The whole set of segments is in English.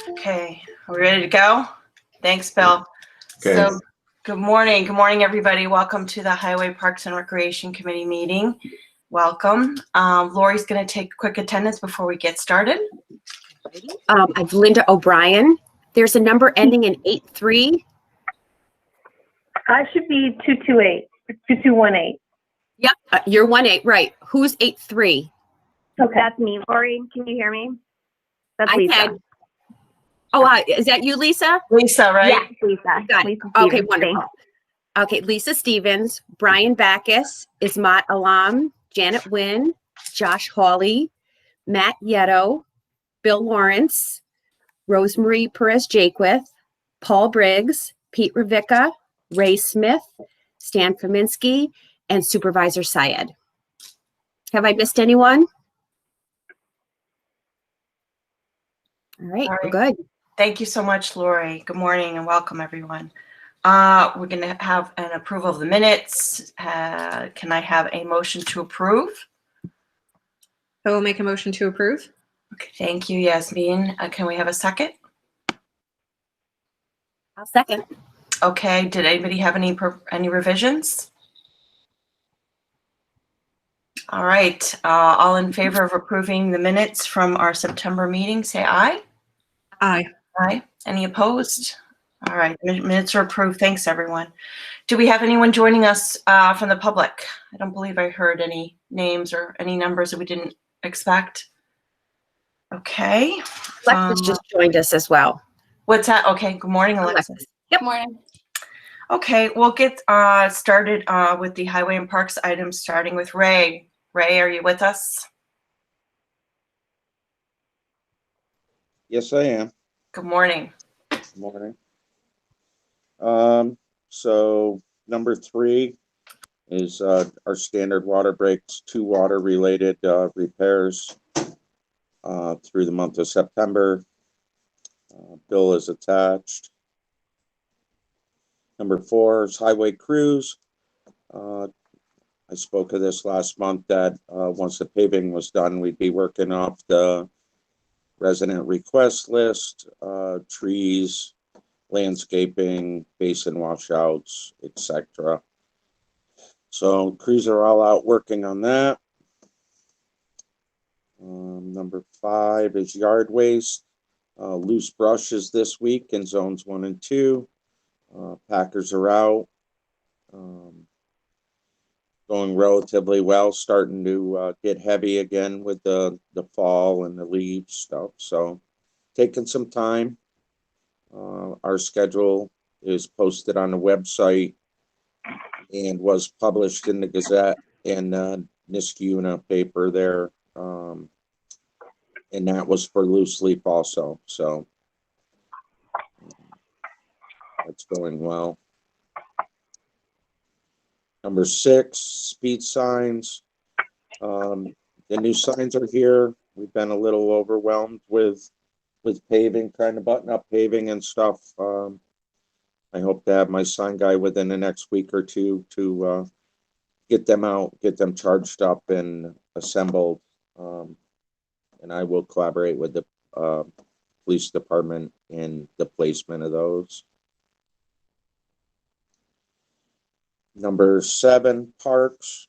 Okay, are we ready to go? Thanks, Bill. Okay. So, good morning. Good morning, everybody. Welcome to the Highway Parks and Recreation Committee meeting. Welcome. Lori's going to take quick attendance before we get started. I've Linda O'Brien. There's a number ending in 83. I should be 228, 2218. Yep, you're 18, right. Who's 83? Okay. That's me, Lori. Can you hear me? That's I Lisa. can. Oh, is that you, Lisa? Lisa, right? Yes, Lisa. Got it. Lisa Okay, Stevens. wonderful. Okay, Lisa Stevens, Brian Backus, Ismat Alam, Janet Wynn, Josh Hawley, Matt Yetto, Bill Lawrence, Rosemarie Perez-Jaquith, Paul Briggs, Pete Ravicka, Ray Smith, Stan Fominski, and Supervisor Syed. Have I missed anyone? All right, we're good. Thank you so much, Lori. Good morning and welcome, everyone. We're going to have an approval of the minutes. Can I have a motion to approve? I will make a motion to approve. Okay, thank you, Yasmin. Can we have a second? I'll second. Okay, did anybody have any revisions? All right, all in favor of approving the minutes from our September meeting, say aye. Aye. Aye. Any opposed? All right, minutes are approved. Thanks, everyone. Do we have anyone joining us from the public? I don't believe I heard any names or any numbers that we didn't expect. Okay. Alexis just joined us as well. What's that? Okay, good morning, Alexis. Yep. Good morning. Okay, we'll get started with the highway and parks items, starting with Ray. Ray, are you with us? Yes, I am. Good morning. Good morning. So number 3 is our standard water breaks, 2 water-related repairs through the month of September. Bill is attached. Number 4 is highway crews. I spoke of this last month that once the paving was done, we'd be working off the resident request list, trees, landscaping, basin washouts, etc. So crews are all out working on that. Number 5 is yard waste. Loose brush is this week in zones 1 and 2. Packers are out. Going relatively well, starting to get heavy again with the fall and the leaves stuff. So taking some time. Our schedule is posted on the website and was published in the Gazette and Niskuna paper there. And that was for loose leaf also. So that's going well. Number 6, speed signs. The new signs are here. We've been a little overwhelmed with paving, trying to button up paving and stuff. I hope to have my sign guy within the next week or 2 to get them out, get them charged up and assembled. And I will collaborate with the police department in the placement of those. Number 7, parks.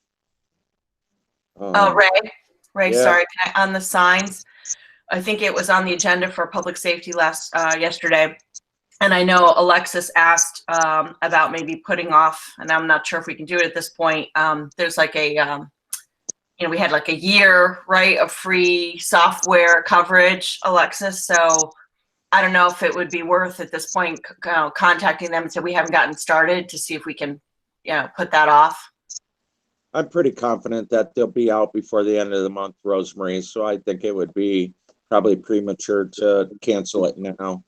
Ray, yeah. sorry, on the signs, I think it was on the agenda for public safety yesterday. And I know Alexis asked about maybe putting off, and I'm not sure if we can do it at this point. There's like a, we had like a year, right, of free software coverage, Alexis. So I don't know if it would be worth at this point contacting them and say we haven't gotten started to see if we can, put that off. I'm pretty confident that they'll be out before the end of the month, Rosemary. So I think it would be probably premature to cancel it now.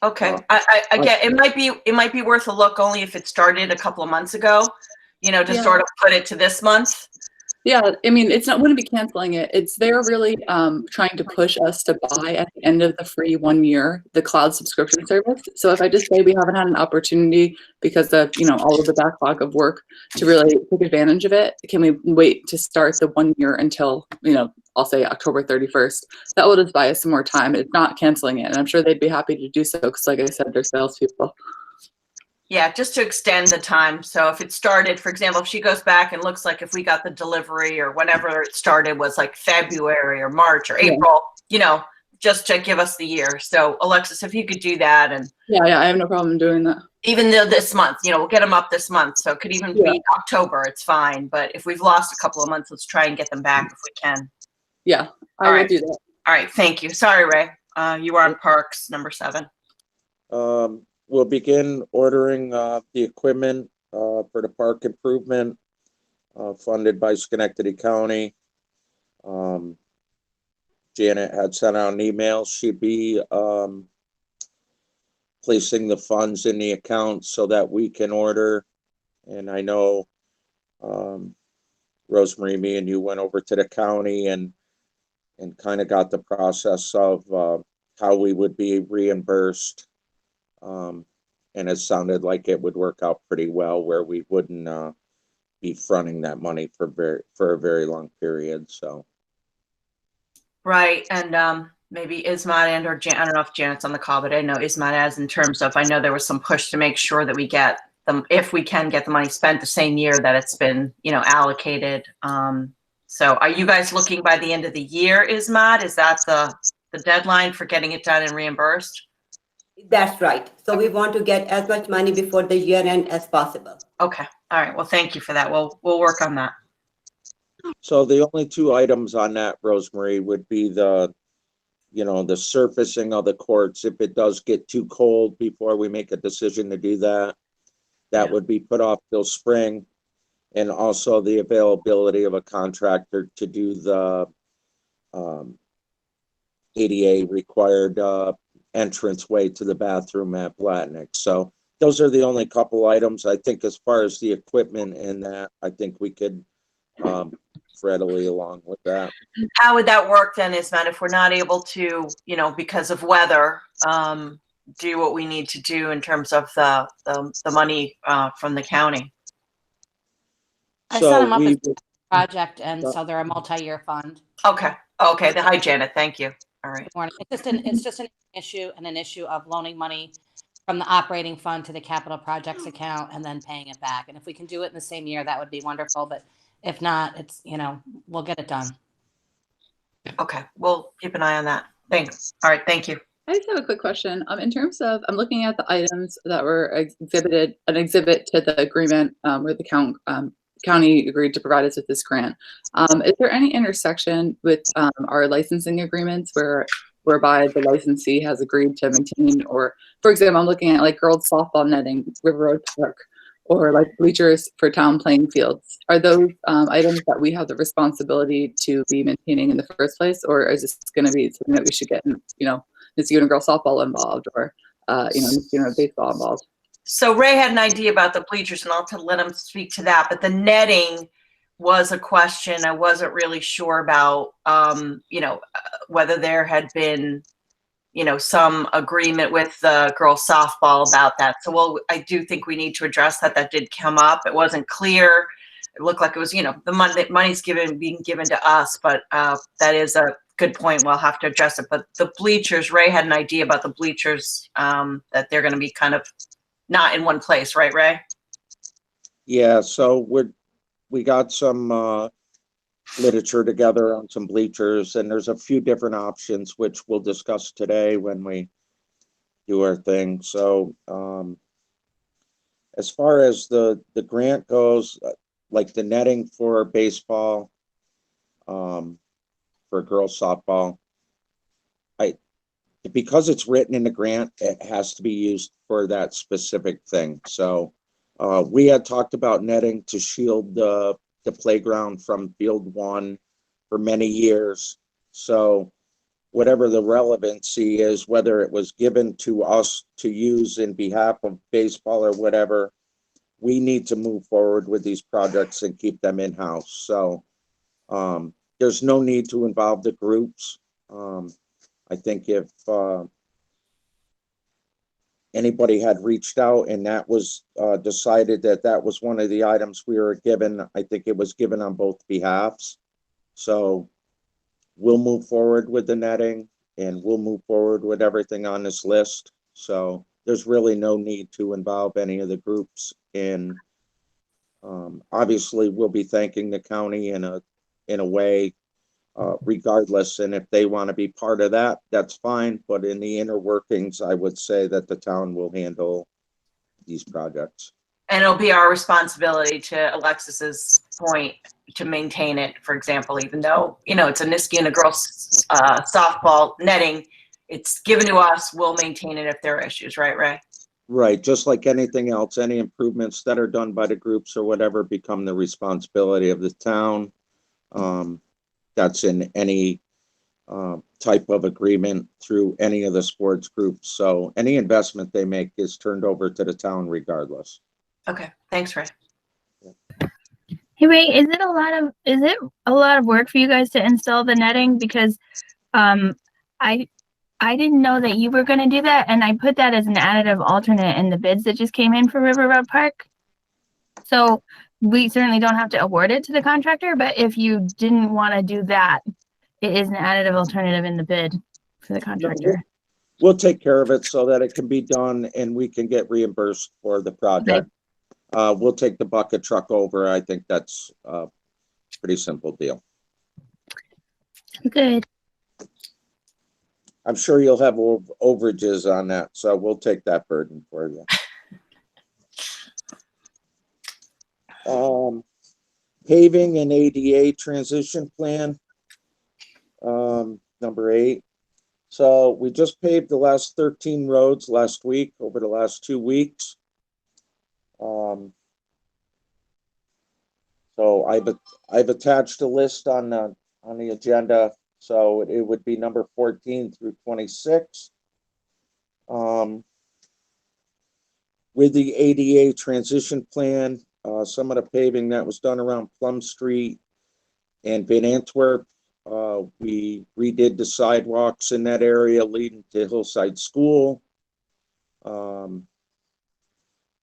Okay, I get it might be worth a look only if it started a couple of months ago, to sort of put it to this month. Yeah, I mean, wouldn't be canceling it. They're really trying to push us to buy at the end of the free 1 year, the cloud subscription service. So if I just say we haven't had an opportunity because of, all of the backlog of work to really take advantage of it, can we wait to start the 1 year until, I'll say October 31st. That will just buy us some more time. It's not canceling it. And I'm sure they'd be happy to do so because, like I said, they're salespeople. Yeah, just to extend the time. So if it started, for example, if she goes back and looks like if we got the delivery or whenever it started was like February or March or Yeah. April, just to give us the year. So Alexis, if you could do that, and Yeah, I have no problem doing that. even though this month, we'll get them up this month. So it could even Yeah. be October. It's fine. But if we've lost a couple of months, let's try and get them back if we can. Yeah, I All will right. do that. All right. Thank you. Sorry, Ray. You were on Parks, number 7. We'll begin ordering the equipment for the park improvement funded by Schenectady County. Janet had sent out an email. She'd be placing the funds in the account so that we can order. And I know, Rosemary, me and you went over to the county and kind of got the process of how we would be reimbursed. And it sounded like it would work out pretty well where we wouldn't be fronting that money for a very long period. So. Right. And maybe Ismat and or Jan, I don't know if Janet's on the call, but I know Ismat as in terms of, I know there was some push to make sure that we get them, if we can get the money spent the same year that it's been, allocated. So are you guys looking by the end of the year, Ismat? Is that the deadline for getting it done and reimbursed? That's right. So we want to get as much money before the year end as possible. Okay. All right. Well, thank you for that. We'll work on that. So the only 2 items on that, Rosemary, would be the surfacing of the courts. If it does get too cold before we make a decision to do that, that would be put off till spring. And also the availability of a contractor to do the ADA required entranceway to the bathroom at Blatnick. So those are the only couple items. I think as far as the equipment and that, I think we could readily along with that. How would that work then, Ismat, if we're not able to, because of weather, do what we need to do in terms of the money from the county? I set them up we as a project, and so they're a multi-year fund. Okay. Okay. Hi, Janet. Thank you. All right. It's just an issue of loaning money from the operating fund to the capital projects account and then paying it back. And if we can do it in the same year, that would be wonderful. But if not, it's, we'll get it done. Okay. We'll keep an eye on that. Thanks. All right. Thank you. I just have a quick question. In terms of, I'm looking at the items that were exhibited, an exhibit to the agreement where the county agreed to provide us with this grant. Is there any intersection with our licensing agreements whereby the licensee has agreed to maintain, or, for example, I'm looking at like girls softball netting, River Road Park, or like bleachers for town playing fields? Are those items that we have the responsibility to be maintaining in the first place, or is this going to be something that we should get, Miss Unit girl softball involved, or Miss Unit baseball involved? So Ray had an idea about the bleachers, and I'll let him speak to that. But the netting was a question I wasn't really sure about, whether there had been, some agreement with the girls softball about that. So, I do think we need to address that. That did come up. It wasn't clear. It looked like it was, the money's being given to us, but that is a good point. We'll have to address it. But the bleachers, Ray had an idea about the bleachers, that they're going to be kind of not in one place, right, Ray? Yeah, so we got some literature together on some bleachers, and there's a few different options which we'll discuss today when we do our thing. So as far as the grant goes, like the netting for baseball, for girls softball, because it's written in the grant, it has to be used for that specific thing. So we had talked about netting to shield the playground from field 1 for many years. So whatever the relevancy is, whether it was given to us to use in behalf of baseball or whatever, we need to move forward with these projects and keep them in-house. So There's no need to involve the groups. I think if anybody had reached out and that was decided that that was one of the items we were given, I think it was given on both behalves. So we'll move forward with the netting and we'll move forward with everything on this list. So there's really no need to involve any of the groups in. Obviously, we'll be thanking the county in a way, regardless. And if they want to be part of that, that's fine. But in the inner workings, I would say that the town will handle these projects. And it'll be our responsibility, to Alexis's point, to maintain it. For example, even though, you know, it's a Niski and a girls softball netting, it's given to us, we'll maintain it if there are issues, right, Ray? Right, just like anything else, any improvements that are done by the groups or whatever become the responsibility of the town. That's in any type of agreement through any of the sports groups. So any investment they make is turned over to the town regardless. Okay, thanks, Ray. Hey Ray, is it a lot of work for you guys to install the netting? Because I didn't know that you were going to do that, and I put that as an additive alternate in the bids that just came in for River Road Park. So we certainly don't have to award it to the contractor, but if you didn't want to do that, it is an additive alternative in the bid for the contractor. We'll take care of it so that it can be done and we can get reimbursed for the project. Okay. We'll take the bucket truck over. I think that's a pretty simple deal. Good. I'm sure you'll have overages on that, so we'll take that burden for you. Paving and ADA transition plan, number 8. So we just paved the last 13 roads last week, over the last 2 weeks. So I've attached a list on the agenda. So it would be number 14 through 26. With the ADA transition plan, some of the paving that was done around Plum Street and Van Antwerp, we redid the sidewalks in that area leading to Hillside School.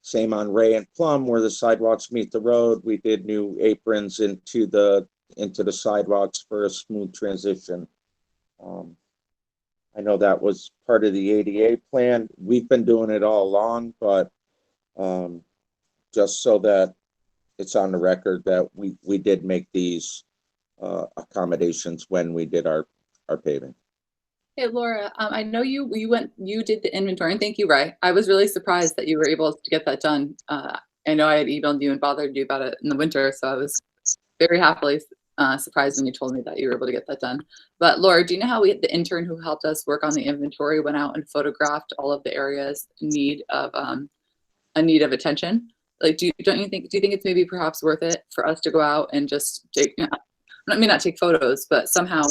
Same on Ray and Plum, where the sidewalks meet the road. We did new aprons into the sidewalks for a smooth transition. I know that was part of the ADA plan. We've been doing it all along, but just so that it's on the record that we did make these accommodations when we did our paving. Hey, Laura, I know you did the inventory, and thank you, Ray. I was really surprised that you were able to get that done. I know I had emailed you and bothered you about it in the winter, so I was very happily surprised when you told me that you were able to get that done. But Laura, do you know how the intern who helped us work on the inventory went out and photographed all of the areas in need of attention? Like, do you think it's maybe perhaps worth it for us to go out and just take, not take photos, but somehow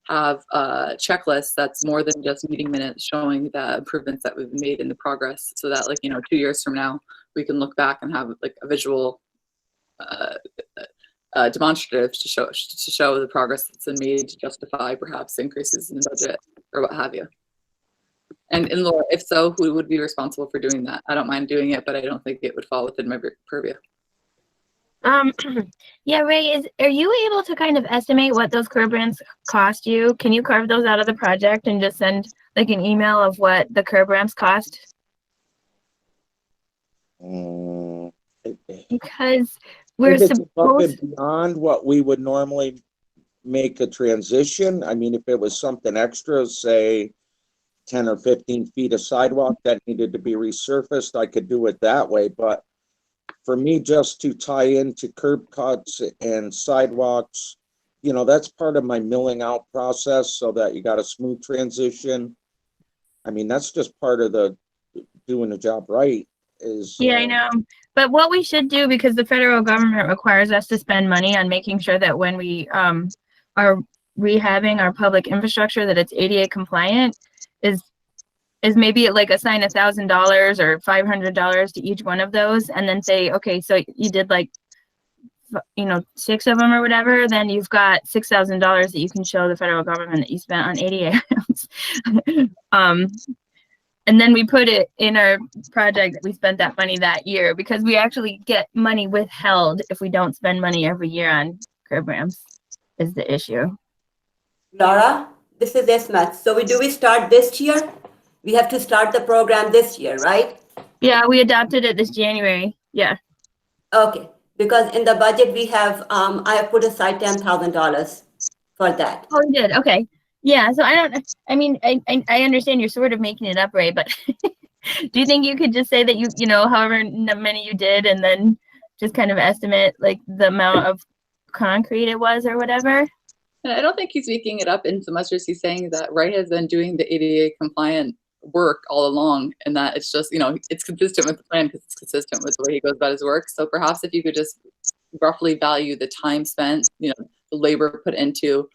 have a checklist that's more than just meeting minutes showing the improvements that we've made in the progress, so that 2 years from now we can look back and have like a visual demonstrative to show the progress that's been made to justify perhaps increases in the budget or what have you. And Laura, if so, who would be responsible for doing that? I don't mind doing it, but I don't think it would fall within my purview. Yeah, Ray, are you able to kind of estimate what those curb ramps cost you? Can you carve those out of the project and just send like an email of what the curb ramps cost? Because we're supposed beyond what we would normally make a transition. I mean, if it was something extra, say 10 or 15 feet of sidewalk that needed to be resurfaced, I could do it that way. But for me, just to tie into curb cuts and sidewalks, that's part of my milling out process so that you got a smooth transition. I mean, that's just part of the doing the job right. Yeah, I know. But what we should do, because the federal government requires us to spend money on making sure that when we are rehabbing our public infrastructure, that it's ADA compliant, is maybe like assign $1,000 or $500 to each one of those, and then say, okay, so you did like 6 of them or whatever, then you've got $6,000 that you can show the federal government that you spent on ADA ramps. And then we put it in our project that we spent that money that year, because we actually get money withheld if we don't spend money every year on curb ramps is the issue. Laura, this is Ismet. So do we start this year? We have to start the program this year, right? Yeah, we adopted it this January. Yeah. Okay, because in the budget we have, I have put aside $10,000 for that. Oh, you did. Okay. Yeah. So I understand you're sort of making it up, Ray, but do you think you could just say that however many you did, and then just kind of estimate like the amount of concrete it was or whatever? And I don't think he's making it up in so much as he's saying that Ray has been doing the ADA compliant work all along, and that it's just, it's consistent with the plan because it's consistent with the way he goes about his work. So perhaps if you could just roughly value the time spent, the labor put into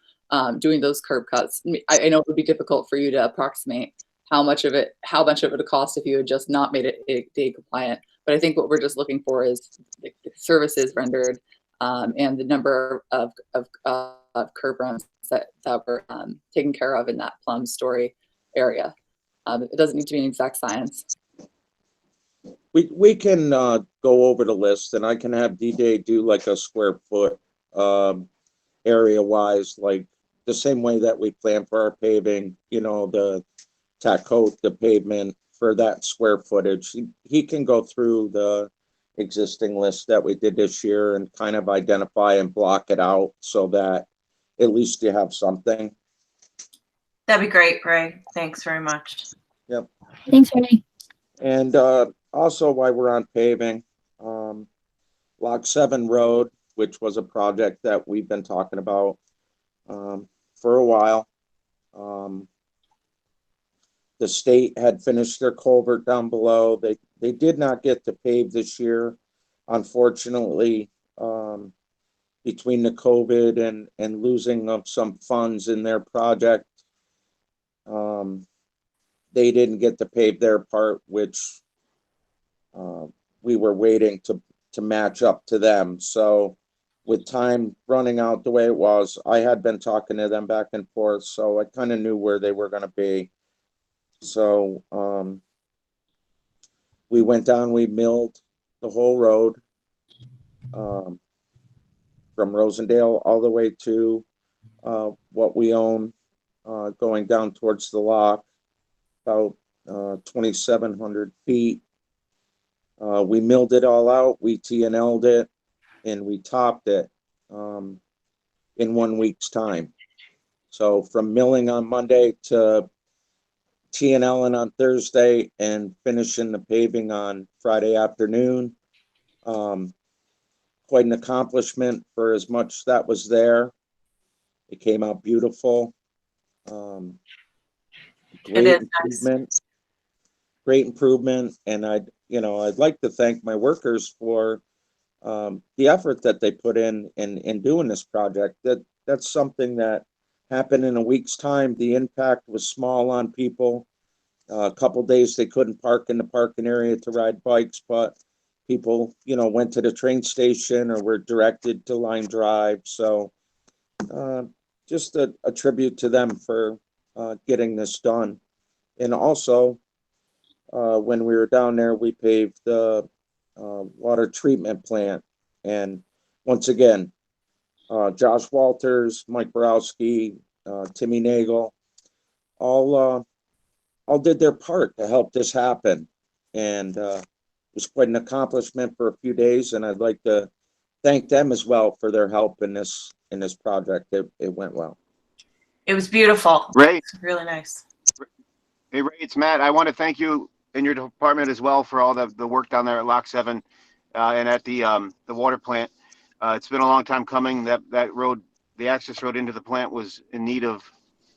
doing those curb cuts. I know it would be difficult for you to approximate how much of it would cost if you had just not made it ADA compliant. But I think what we're just looking for is the services rendered and the number of curb runs that were taken care of in that Plum Story area. It doesn't need to be an exact science. We can go over the list, and I can have DJ do like a square foot area wise, like the same way that we plan for our paving, the tack coat, the pavement for that square footage. He can go through the existing list that we did this year and kind of identify and block it out so that at least you have something. That'd be great, Ray. Thanks very much. Yep. Thanks, Ray. And also, while we're on paving, Lock 7 Road, which was a project that we've been talking about for a while. The state had finished their culvert down below. They did not get to pave this year, unfortunately, between the COVID and losing of some funds in their project. They didn't get to pave their part, which we were waiting to match up to them. So with time running out the way it was, I had been talking to them back and forth, so I kind of knew where they were going to be. So we went down, we milled the whole road from Rosendale all the way to what we own, going down towards the lock, about 2,700 feet. We milled it all out, we T&L'd it, and we topped it in 1 week's time. So from milling on Monday to T&L'ing on Thursday and finishing the paving on Friday afternoon. Quite an accomplishment for as much that was there. It came out beautiful. Great improvement. Nice. Great improvement. And I'd like to thank my workers for the effort that they put in doing this project. That's something that happened in a week's time. The impact was small on people. A couple days they couldn't park in the parking area to ride bikes, but people, went to the train station or were directed to Line Drive. So just a tribute to them for getting this done. And also, when we were down there, we paved the water treatment plant. And once again, Josh Walters, Mike Borowski, Timmy Nagel, all did their part to help this happen. And it was quite an accomplishment for a few days. And I'd like to thank them as well for their help in this project. It went well. It was beautiful. Ray. It's really nice. Hey, Ray, it's Matt. I want to thank you and your department as well for all the work down there at Lock 7 and at the water plant. It's been a long time coming. That road, the access road into the plant, was in need of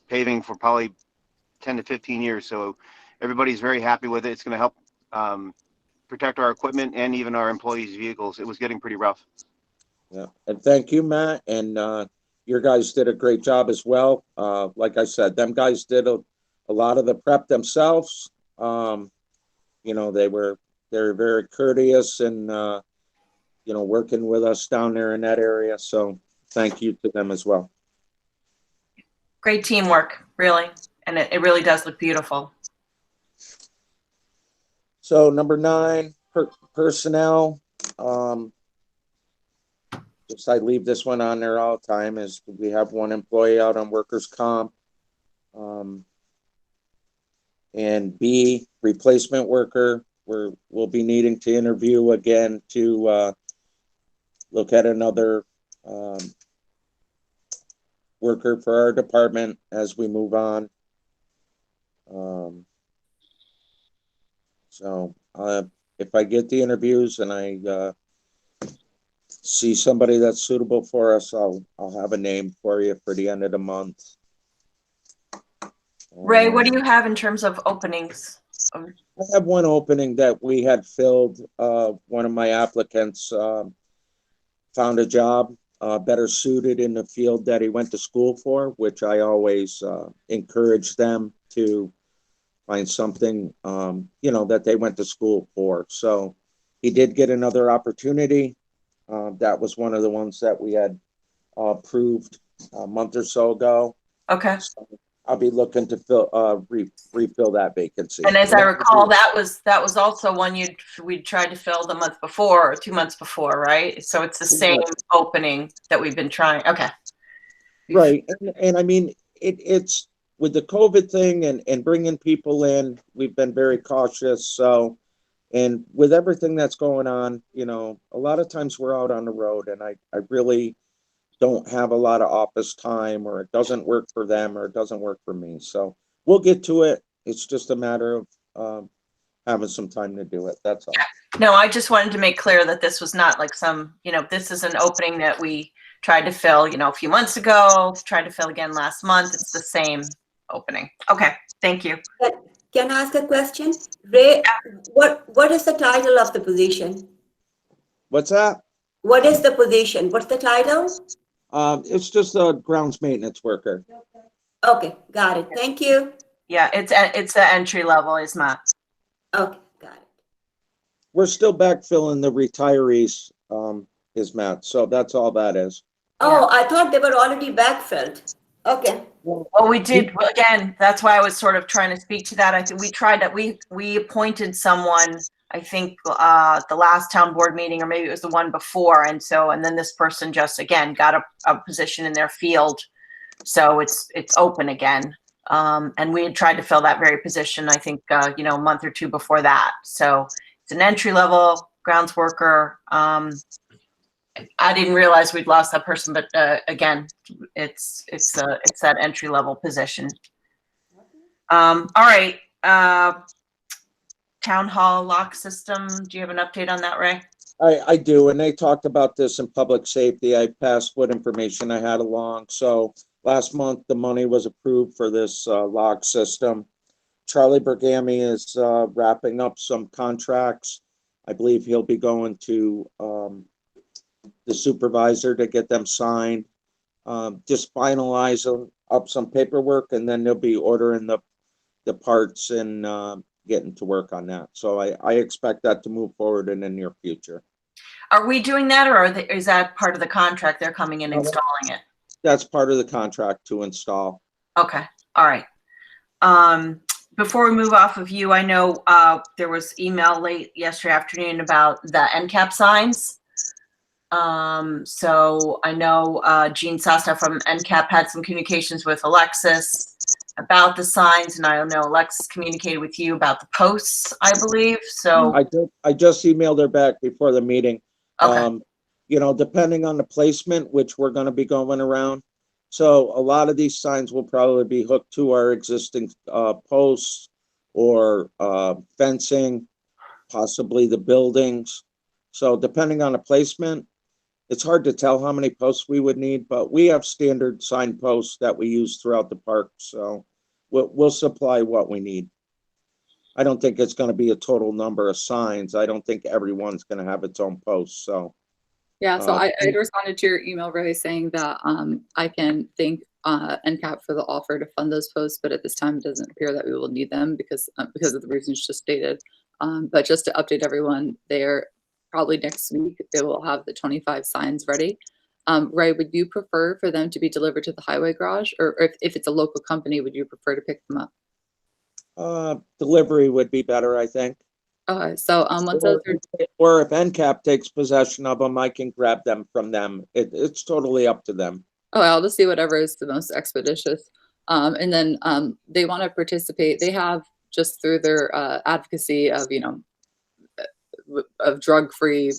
paving for probably 10 to 15 years. So everybody's very happy with it. It's going to help protect our equipment and even our employees' vehicles. It was getting pretty rough. Yeah, and thank you, Matt. And your guys did a great job as well. Like I said, them guys did a lot of the prep themselves. They were very courteous and working with us down there in that area. So thank you to them as well. Great teamwork, really. And it really does look beautiful. So number 9, personnel. Just I leave this one on there all the time, is we have one employee out on workers' comp. And B, replacement worker. We'll be needing to interview again to look at another worker for our department as we move on. So if I get the interviews and I see somebody that's suitable for us, I'll have a name for you for the end of the month. Ray, what do you have in terms of openings? I have one opening that we had filled. One of my applicants found a job better suited in the field that he went to school for, which I always encourage them to find something, that they went to school for. So he did get another opportunity. That was one of the ones that we had approved a month or so ago. Okay. So I'll be looking to refill that vacancy. And as I recall, that was also one we tried to fill the month before or 2 months before, right? So it's the same opening that we've been trying. Okay. Right. And I mean, it's with the COVID thing and bringing people in, we've been very cautious. So, and with everything that's going on, a lot of times we're out on the road, and I really don't have a lot of office time, or it doesn't work for them, or it doesn't work for me. So we'll get to it. It's just a matter of having some time to do it. That's all. No, I just wanted to make clear that this was not like this is an opening that we tried to fill, a few months ago, tried to fill again last month. It's the same opening. Okay. Thank you. Can I ask a question? Ray, what is the title of the position? What's that? What is the position? What's the title? It's just a grounds maintenance worker. Okay, got it. Thank you. Yeah, it's the entry level, is not. Okay, got it. We're still backfilling the retirees, Matt. So that's all that is. Oh, I thought they were already backfilled. Okay. Well, we did, again, that's why I was sort of trying to speak to that. I think we tried that. We appointed someone, I think, the last town board meeting, or maybe it was the one before. And then this person just, again, got a position in their field. So it's open again. And we had tried to fill that very position, I think, a month or two before that. So it's an entry level grounds worker. I didn't realize we'd lost that person, but again, it's that entry level position. All right. Town hall lock system. Do you have an update on that, Ray? I do, and they talked about this in public safety. I passed what information I had along. So last month, the money was approved for this lock system. Charlie Bergami is wrapping up some contracts. I believe he'll be going to the supervisor to get them signed, just finalize up some paperwork, and then they'll be ordering the parts and getting to work on that. So I expect that to move forward in the near future. Are we doing that, or is that part of the contract? They're coming in and installing it? That's part of the contract to install. Okay. All right. Before we move off of you, I know there was email late yesterday afternoon about the NCAP signs. So I know Jean Sasta from NCAP had some communications with Alexis about the signs, and I know Alexis communicated with you about the posts, I believe. So I just emailed her back before the meeting. Okay. Depending on the placement, which we're going to be going around. So a lot of these signs will probably be hooked to our existing posts or fencing, possibly the buildings. So depending on the placement, it's hard to tell how many posts we would need, but we have standard sign posts that we use throughout the park. So we'll supply what we need. I don't think it's going to be a total number of signs. I don't think everyone's going to have its own post. So yeah, so I responded to your email, Ray, saying that I can thank NCAP for the offer to fund those posts, but at this time it doesn't appear that we will need them because of the reasons just stated. But just to update everyone, they're probably next week, they will have the 25 signs ready. Ray, would you prefer for them to be delivered to the highway garage, or if it's a local company, would you prefer to pick them up? Delivery would be better, I think. Okay, so once those are, Or if NCAP takes possession of them, I can grab them from them. It's totally up to them. oh, I'll just see whatever is the most expeditious. And then they want to participate. They have just through their advocacy of, of drug-free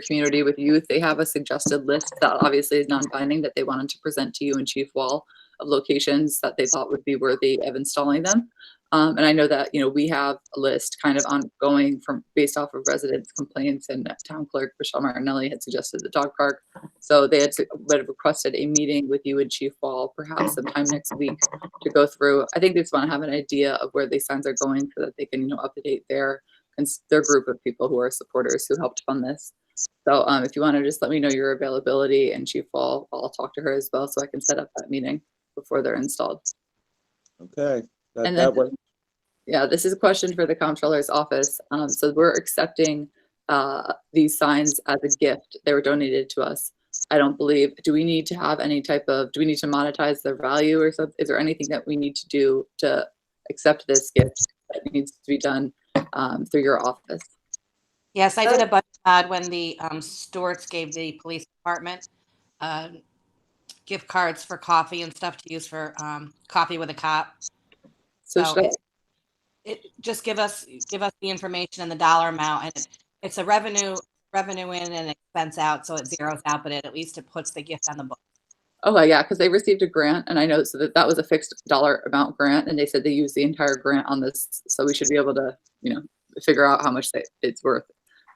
community with youth. They have a suggested list that obviously is non-binding that they wanted to present to you and Chief Wall of locations that they thought would be worthy of installing them. And I know that, we have a list kind of ongoing based off of residents' complaints, and Town Clerk Michelle Martinelli had suggested the dog park. So they had requested a meeting with you and Chief Wall perhaps sometime next week to go through. I think they just want to have an idea of where these signs are going so that they can, update their group of people who are supporters who helped fund this. So if you want to just let me know your availability, and Chief Wall, I'll talk to her as well so I can set up that meeting before they're installed. Okay. And That then, works. yeah, this is a question for the comptroller's office. So we're accepting these signs as a gift. They were donated to us. I don't believe, do we need to have any do we need to monetize their value or something? Is there anything that we need to do to accept this gift that needs to be done through your office? Yes, I did a budget ad when the Stewarts gave the police department gift cards for coffee and stuff to use for coffee with a cop. So it just give us the information and the dollar amount, and it's a revenue in and expense out, so it zeroes out, but at least it puts the gift on the book. Oh yeah, because they received a grant, and I know so that was a fixed dollar amount grant, and they said they used the entire grant on this, so we should be able to figure out how much it's worth.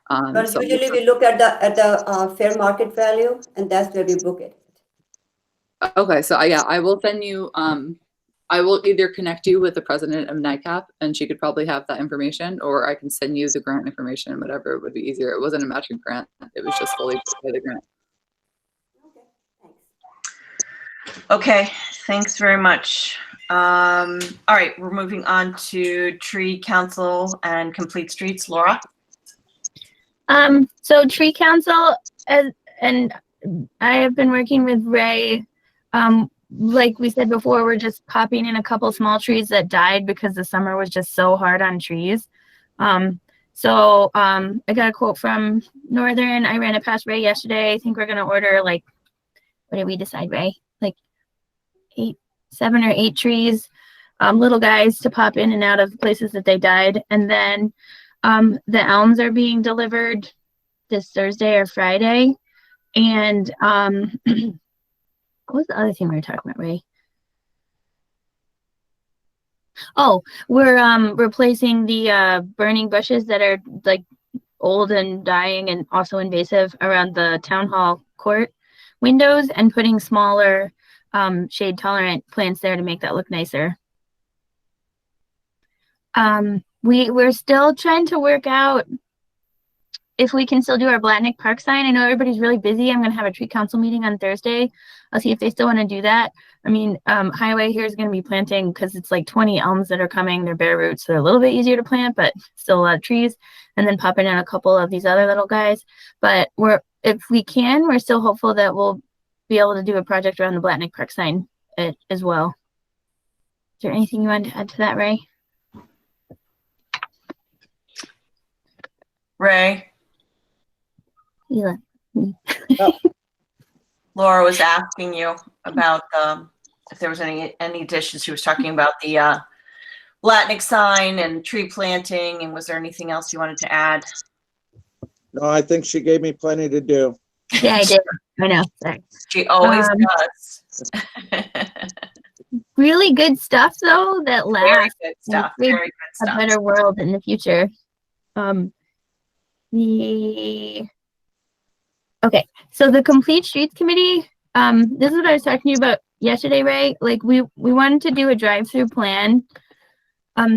But So usually we look at the fair market value, and that's where we book it. okay, so yeah, I will send you. I will either connect you with the president of NICAP, and she could probably have that information, or I can send you the grant information, whatever would be easier. It wasn't a matching grant; it was just fully by the grant. Okay, thanks very much. All right, we're moving on to Tree Council and Complete Streets. Laura? So Tree Council, and I have been working with Ray. Like we said before, we're just popping in a couple small trees that died because the summer was just so hard on trees. I got a quote from Northern. I ran it past Ray yesterday. I think we're gonna order, like, what did we decide, Ray? Like 7 or 8 trees, little guys to pop in and out of places that they died. And then the elms are being delivered this Thursday or Friday. And what was the other thing we were talking about, Ray? Oh, we're replacing the burning bushes that are like old and dying and also invasive around the town hall court windows, and putting smaller shade tolerant plants there to make that look nicer. We're still trying to work out if we can still do our Blatnick Park sign. I know everybody's really busy. I'm going to have a tree council meeting on Thursday. I'll see if they still want to do that. I mean, Highway here is going to be planting, because it's like 20 elms that are coming. They're bare roots, so they're a little bit easier to plant, but still a lot of trees. And then popping in a couple of these other little guys. But if we can, we're still hopeful that we'll be able to do a project around the Blatnick Park sign as well. Is there anything you want to add to that, Ray? Ray? Yeah. Laura was asking you about if there was any additions. She was talking about the Blatnick sign and tree planting, and was there anything else you wanted to add? No, I think she gave me plenty to do. Yeah, I did. I know. Sorry. She always does. Really good stuff, though, that lasts. Very good stuff. Make Very good stuff. a better world in the future. Okay, so the Complete Streets Committee, this is what I was talking to you about yesterday, Ray. Like, we wanted to do a drive-through plan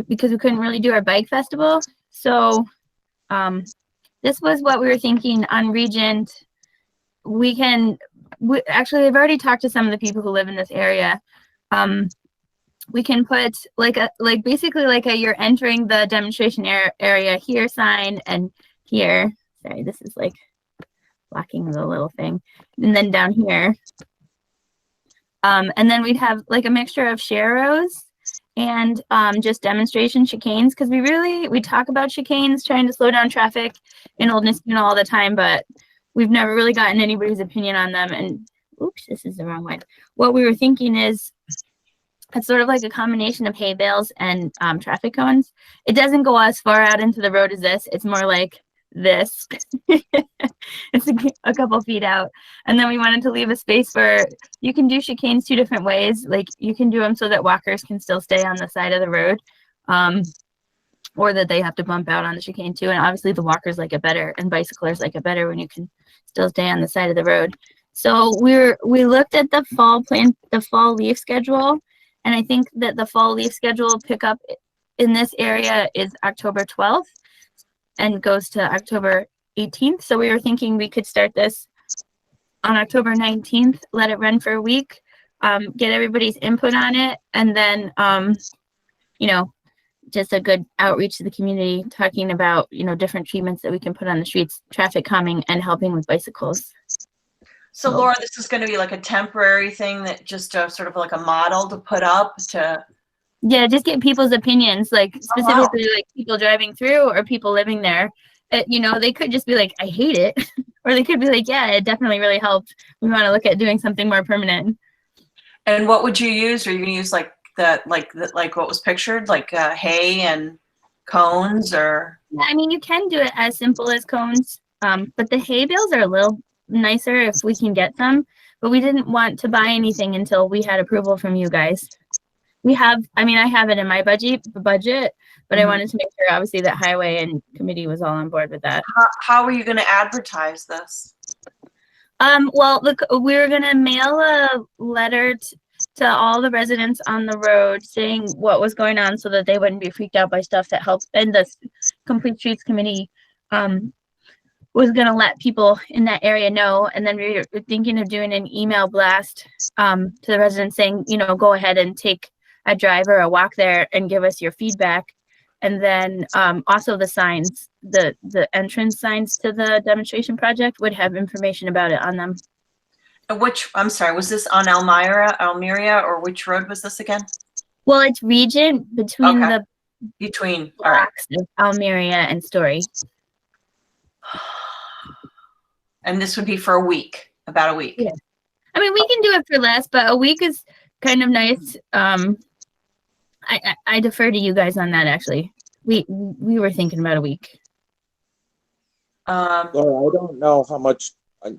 because we couldn't really do our bike festival. So this was what we were thinking on Regent. Actually, I've already talked to some of the people who live in this area. We can put basically like a you're entering the demonstration area here sign, and here sorry, this is like blocking the little thing. And then down here. And then we'd have like a mixture of share rows and just demonstration chicanes, because we talk about chicanes trying to slow down traffic in Old Niskuna all the time, but we've never really gotten anybody's opinion on them. And oops, this is the wrong one. What we were thinking is it's sort of like a combination of hay bales and traffic cones. It doesn't go as far out into the road as this. It's more like this. It's a couple feet out. And then we wanted to leave a space where you can do chicanes two different ways. Like you can do them so that walkers can still stay on the side of the road, or that they have to bump out on the chicane too. And obviously the walkers like it better and bicyclers like it better when you can still stay on the side of the road. So we looked at the fall leaf schedule, and I think that the fall leaf schedule pickup in this area is October 12th and goes to October 18th. So we were thinking we could start this on October 19th, let it run for a week, get everybody's input on it, and then, just a good outreach to the community, talking about, different treatments that we can put on the streets, traffic calming and helping with bicycles. So Laura, this is going to be like a temporary thing that just sort of like a model to put up to. Yeah, just get people's opinions, like specifically like people driving through or people living there. They could just be like, I hate it. Or they could be like, yeah, it definitely really helped. We want to look at doing something more permanent. And what would you use? Are you going to use like what was pictured, like hay and cones, or? I mean, you can do it as simple as cones, but the hay bales are a little nicer if we can get some, but we didn't want to buy anything until we had approval from you guys. I have it in my budget, but I wanted to make sure obviously that highway and committee was all on board with that. How are you going to advertise this? Well, look, we're going to mail a letter to all the residents on the road saying what was going on so that they wouldn't be freaked out by stuff that helped. And the Complete Streets Committee was going to let people in that area know. And then we were thinking of doing an email blast to the residents saying, go ahead and take a drive or a walk there and give us your feedback. And then also the signs, the entrance signs to the demonstration project would have information about it on them. I'm sorry, was this on Almeria, or which road was this again? Well, it's Regent between the blocks of Almeria and Story. And this would be for a week, about a week. Yeah. I mean, we can do it for less, but a week is kind of nice. I defer to you guys on that, actually. We were thinking about a week. Laura, I don't know how much, I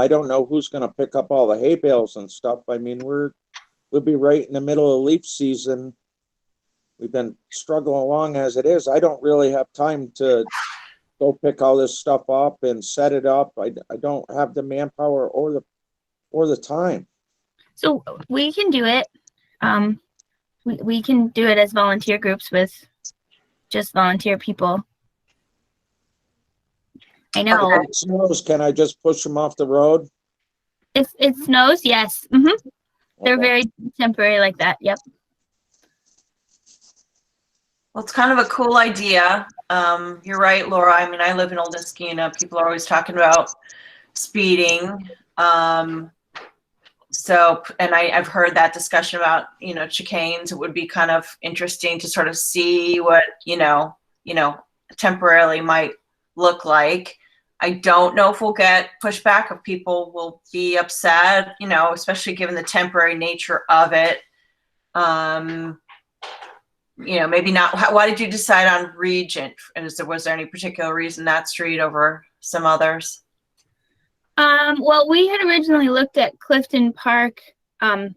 don't know who's going to pick up all the hay bales and stuff. I mean, we'll be right in the middle of leaf season. We've been struggling along as it is. I don't really have time to go pick all this stuff up and set it up. I don't have the manpower or the time. So we can do it. We can do it as volunteer groups with just volunteer people. I know. If it snows, can I just push them off the road? If it snows, yes. Mm-hmm. They're very temporary like that. Yep. Well, it's kind of a cool idea. You're right, Laura. I mean, I live in Old Niskuna. People are always talking about speeding. So, and I've heard that discussion about, chicanes. It would be kind of interesting to sort of see what, temporarily might look like. I don't know if we'll get pushback, if people will be upset, especially given the temporary nature of it. Maybe not. Why did you decide on Regent? Was there any particular reason that street over some others? Well, we had originally looked at Clifton Park, but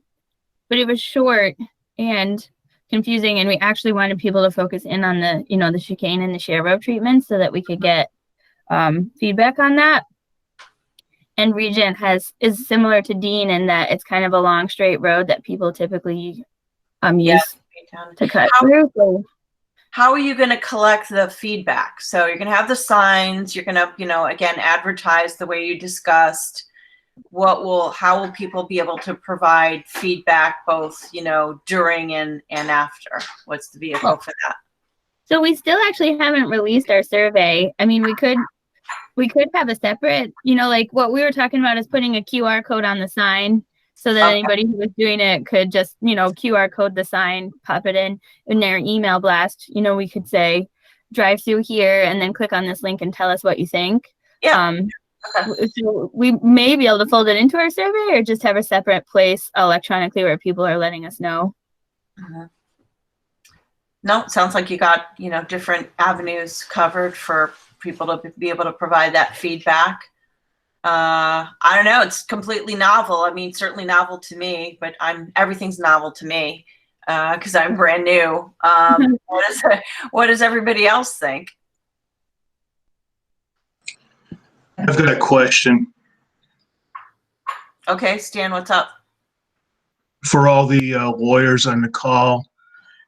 it was short and confusing, and we actually wanted people to focus in on the, the chicane and the share road treatment so that we could get feedback on that. And Regent is similar to Dean in that it's kind of a long straight road that people typically use to cut through. So, how are you going to collect the feedback? So you're going to have the signs, you're going to, again, advertise the way you discussed. How will people be able to provide feedback both, during and after? What's the vehicle for that? So we still actually haven't released our survey. I mean, we could we could have a separate, you know, like what we were talking about is putting a QR code on the sign so that Okay. anybody who was doing it could just, you know, QR code the sign, pop it in their email blast. You know, we could say drive through here and then click on this link and tell us what you think. Yeah. Okay. So we may be able to fold it into our survey or just have a separate place electronically where people are letting us know. No, it sounds like you got, you know, different avenues covered for people to be able to provide that feedback. I don't know, it's completely novel. I mean, certainly novel to me, but everything's novel to me because I'm brand new. What does everybody else think? I've got a question Okay, Stan, what's up? for all the lawyers on the call.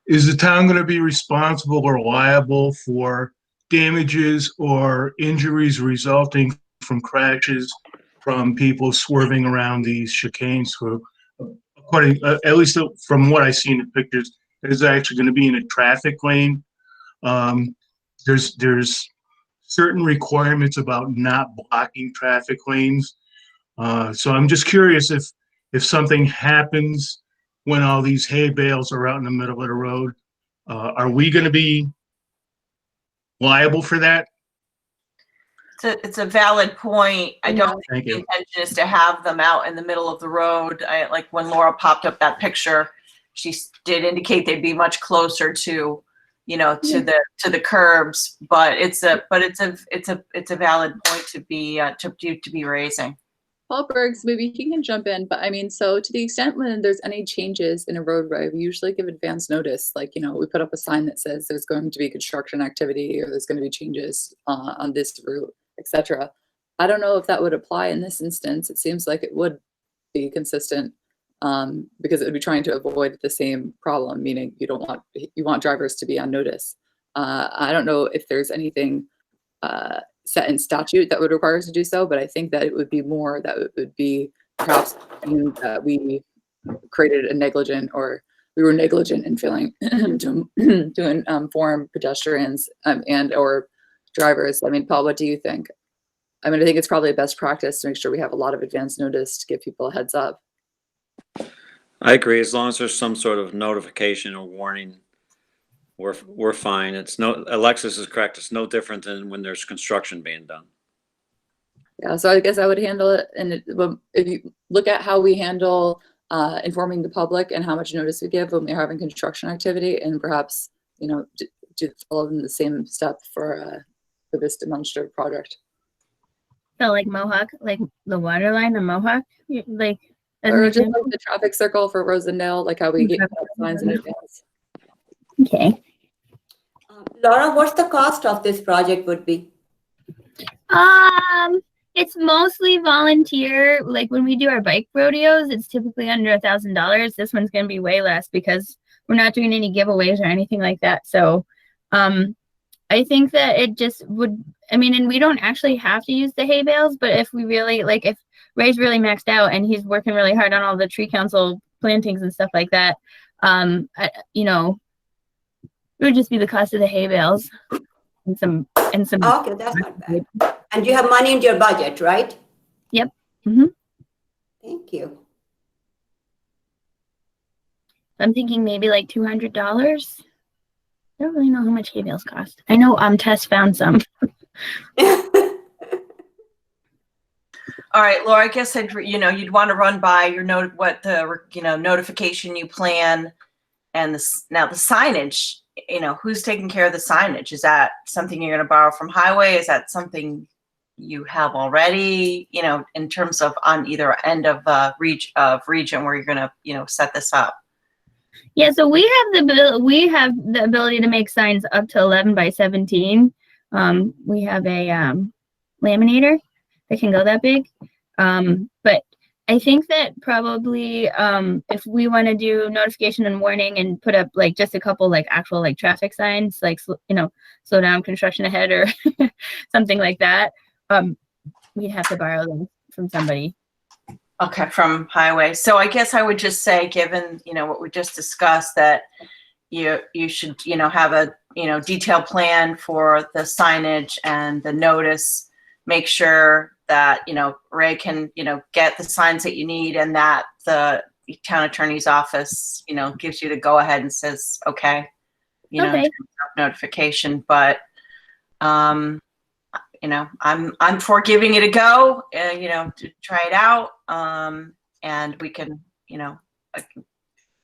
Is the town going to be responsible or liable for damages or injuries resulting from crashes from people swerving around these chicanes? According, at least from what I see in the pictures, there's actually going to be in a traffic lane. There's certain requirements about not blocking traffic lanes. So I'm just curious if something happens when all these hay bales are out in the middle of the road, are we going to be liable for that? It's a valid point. I don't think Thank the you. intention is to have them out in the middle of the road. Like when Laura popped up that picture, she did indicate they'd be much closer to, you know, to the curbs. But it's a valid point to be raising. Paul Bergs, maybe he can jump in, but I mean, so to the extent when there's any changes in a roadway, we usually give advance notice. Like, you know, we put up a sign that says there's going to be construction activity or there's going to be changes on this route, etc. I don't know if that would apply in this instance. It seems like it would be consistent because it would be trying to avoid the same problem, meaning you want drivers to be on notice. I don't know if there's anything set in statute that would require us to do so, but I think that it would be more that it would be perhaps we created a negligent or we were negligent in failing to inform pedestrians and or drivers. I mean, Paul, what do you think? I mean, I think it's probably a best practice to make sure we have a lot of advance notice to give people a heads up. I agree. As long as there's some sort of notification or warning, we're fine. Alexis is correct. It's no different than when there's construction being done. Yeah, so I guess I would handle it. And if you look at how we handle informing the public and how much notice we give when we're having construction activity, and perhaps, you know, do follow them the same step for this demonstrative project. So like Mohawk, like the water line on Mohawk, like. Or just like the traffic circle for Rosendale, like how we get signs in advance. Okay. Laura, what's the cost of this project would be? It's mostly volunteer. Like when we do our bike rodeos, it's typically under $1,000. This one's going to be way less because we're not doing any giveaways or anything like that. So, I think that it just would, I mean, and we don't actually have to use the hay bales, but if we really, like if Ray's really maxed out and he's working really hard on all the tree council plantings and stuff like that, you know, it would just be the cost of the hay bales and some. Okay, that's not bad. And you have money in your budget, right? Yep. Mm-hmm. Thank you. I'm thinking maybe like $200. I don't really know how much hay bales cost. I know Tess found some. All right, Laura, I guess you'd want to run by your notification you plan and now the signage, you know, who's taking care of the signage? Is that something you're going to borrow from highway? Is that something you have already, you know, in terms of on either end of region where you're going to, you know, set this up? Yeah, so we have the ability to make signs up to 11 by 17. We have a laminator that can go that big. But I think that probably if we want to do notification and warning and put up like just a couple like actual like traffic signs, like, you know, slow down, construction ahead or something like that, we'd have to borrow them from somebody. Okay, from highway. So I guess I would just say, given, you know, what we just discussed, that you should, you know, have a, you know, detailed plan for the signage and the notice make sure that, Ray can, get the signs that you need, and that the town attorney's office, gives you the go ahead and says, okay, in Okay. terms of notification. But, I'm for giving it a go, to try it out. And we can,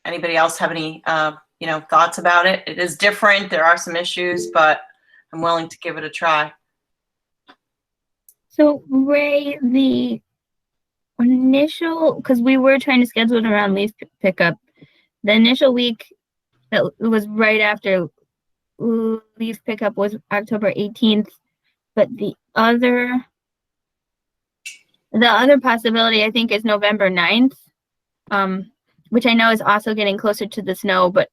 anybody else have any, thoughts about it? It is different. There are some issues, but I'm willing to give it a try. So Ray, the initial, because we were trying to schedule it around leaf pickup, the initial week that was right after leaf pickup was October 18th, but the other possibility I think is November 9th, which I know is also getting closer to the snow, but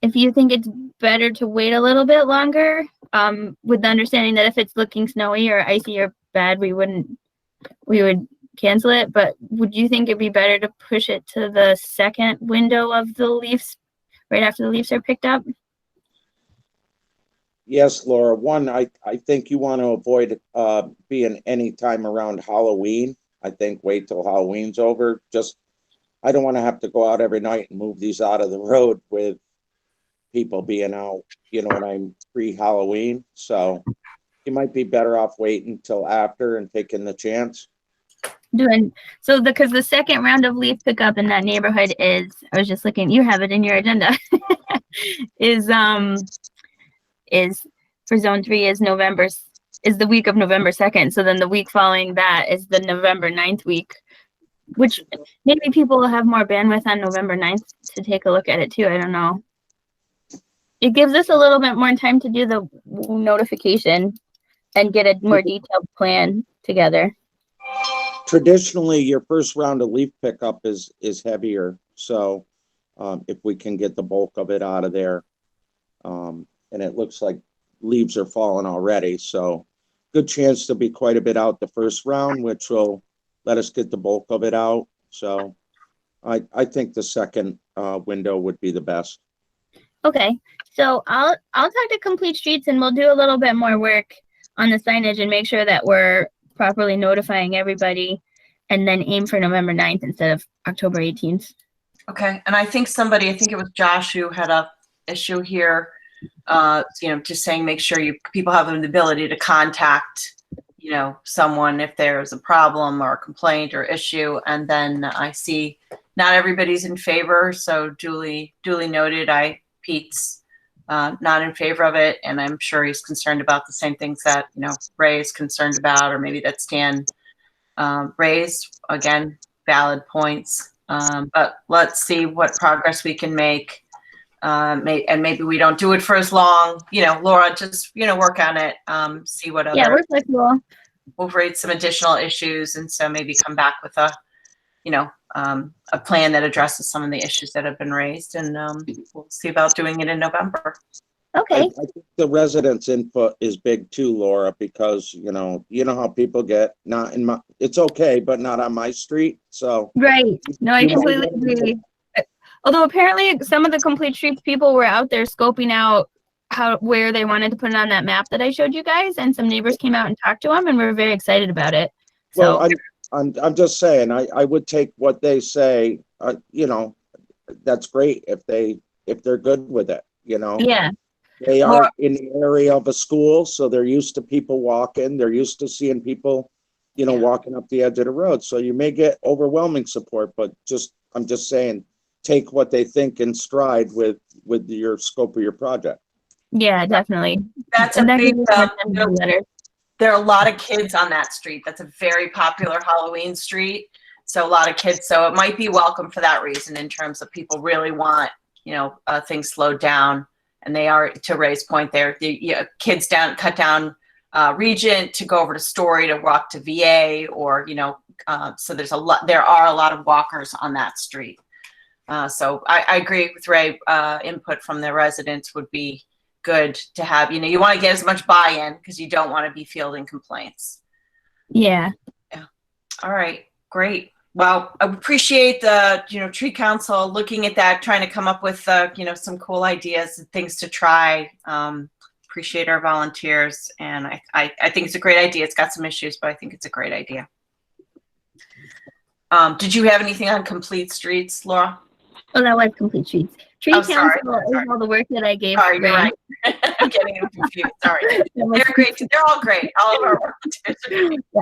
if you think it's better to wait a little bit longer, with the understanding that if it's looking snowy or icy or bad, we would cancel it. But would you think it'd be better to push it to the second window of the leaves, right after the leaves are picked up? Yes, Laura. One, I think you want to avoid being any time around Halloween. I think wait till Halloween's over. I don't want to have to go out every night and move these out of the road with people being out, when I'm pre-Halloween. So you might be better off waiting till after and taking the chance. Because the second round of leaf pickup in that neighborhood is, I was just looking, you have it in your agenda, is for zone 3 is the week of November 2nd. So then the week following that is the November 9th week, which maybe people will have more bandwidth on November 9th to take a look at it too. I don't know. It gives us a little bit more time to do the notification and get a more detailed plan together. Traditionally, your first round of leaf pickup is heavier. So if we can get the bulk of it out of there, and it looks like leaves are falling already. So good chance to be quite a bit out the first round, which will let us get the bulk of it out. So I think the second window would be the best. Okay, so I'll talk to Complete Streets and we'll do a little bit more work on the signage and make sure that we're properly notifying everybody, and then aim for November 9th instead of October 18th. Okay. And I think it was Josh who had a issue here, just saying, make sure people have the ability to contact, someone if there's a problem or a complaint or issue. And then I see not everybody's in favor. So duly noted. Pete's not in favor of it, and I'm sure he's concerned about the same things that Ray is concerned about, or maybe that Stan raised. Again, valid points, but let's see what progress we can make, and maybe we don't do it for as long. Laura, just work on it, see what other. Yeah, we're flexible. We'll raise some additional issues, and so maybe come back with a plan that addresses some of the issues that have been raised, and we'll see about doing it in November. Okay. I think the residents' input is big too, Laura, because you know how people get, not in my, it's okay, but not on my street. So Right. No, I completely agree. Although apparently some of the Complete Streets people were out there scoping out where they wanted to put it on that map that I showed you guys, and some neighbors came out and talked to them, and we were very excited about it. So. Well, I'm just saying, I would take what they say. That's great if they're good with it. Yeah. They are in the area of a school, so they're used to people walking. They're used to seeing people, walking up the edge of the road. So you may get overwhelming support, but I'm just saying, take what they think in stride with your scope of your project. Yeah, definitely. That's a big. There are a lot of kids on that street. That's a very popular Halloween street. So a lot of kids. So it might be welcome for that reason, in terms of people really want, things slowed down. And they are, to Ray's point there, the kids cut down Regent to go over to Story to walk to VA, or, so there are a lot of walkers on that street. So I agree with Ray, input from the residents would be good to have. You want to get as much buy-in, because you don't want to be fielding complaints. Yeah. All right, great. Well, I appreciate the tree council looking at that, trying to come up with some cool ideas and things to try. appreciate our volunteers, and I think it's a great idea. It's got some issues, but I think it's a great idea. Did you have anything on Complete Streets, Laura? Oh, that was Complete Streets. Tree Oh, sorry. Council is all the work that I gave. Sorry, you're Ray. right. I'm getting them confused. Sorry. That was- They're great. They're all great. All of our volunteers are great. Yeah.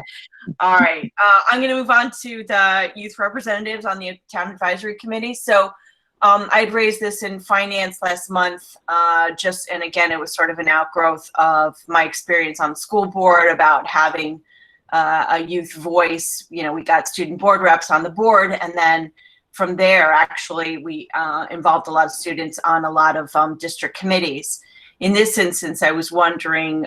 All right. I'm going to move on to the youth representatives on the Town Advisory Committee. So I'd raised this in finance last month, and again, it was sort of an outgrowth of my experience on the school board about having a youth voice. You know, we got student board reps on the board, and then from there, actually, we involved a lot of students on a lot of district committees. In this instance, I was wondering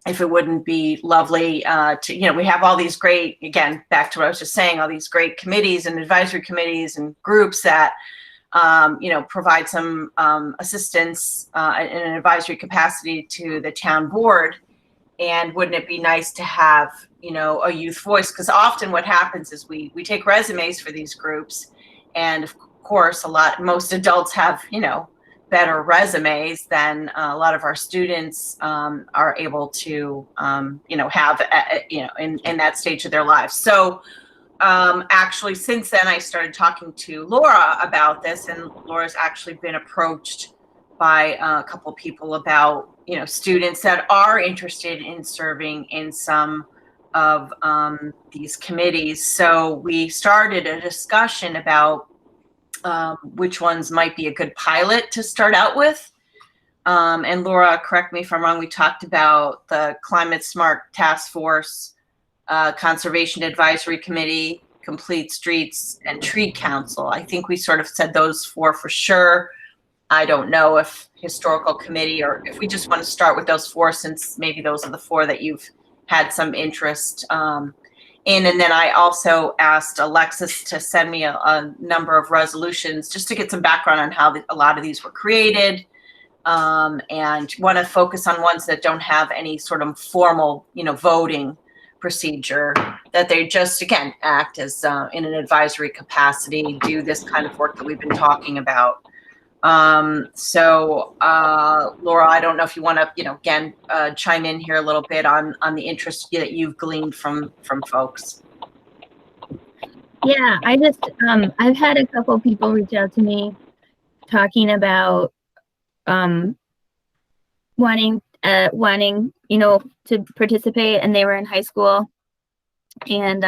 if it wouldn't be lovely to, we have all these great, again, back to what I was just saying, all these great committees and advisory committees and groups that, provide some assistance in an advisory capacity to the town board. And wouldn't it be nice to have, a youth voice? Because often what happens is we take resumes for these groups, and of course, most adults have, better resumes than a lot of our students are able to, have, in that stage of their lives. So actually, since then, I started talking to Laura about this, and Laura's actually been approached by a couple of people about, students that are interested in serving in some of these committees. So we started a discussion about which ones might be a good pilot to start out with. And Laura, correct me if I'm wrong, we talked about the Climate Smart Task Force, Conservation Advisory Committee, Complete Streets, and Tree Council. I think we sort of said those four for sure. I don't know if Historical Committee, or if we just want to start with those four, since maybe those are the four that you've had some interest in. And then I also asked Alexis to send me a number of resolutions just to get some background on how a lot of these were created, and want to focus on ones that don't have any sort of formal, voting procedure, that they just, again, act as in an advisory capacity, do this kind of work that we've been talking about. Laura, I don't know if you want to, again, chime in here a little bit on the interest that you've gleaned from folks. Yeah, I just, I've had a couple people reach out to me talking about wanting, to participate, and they were in high school. And,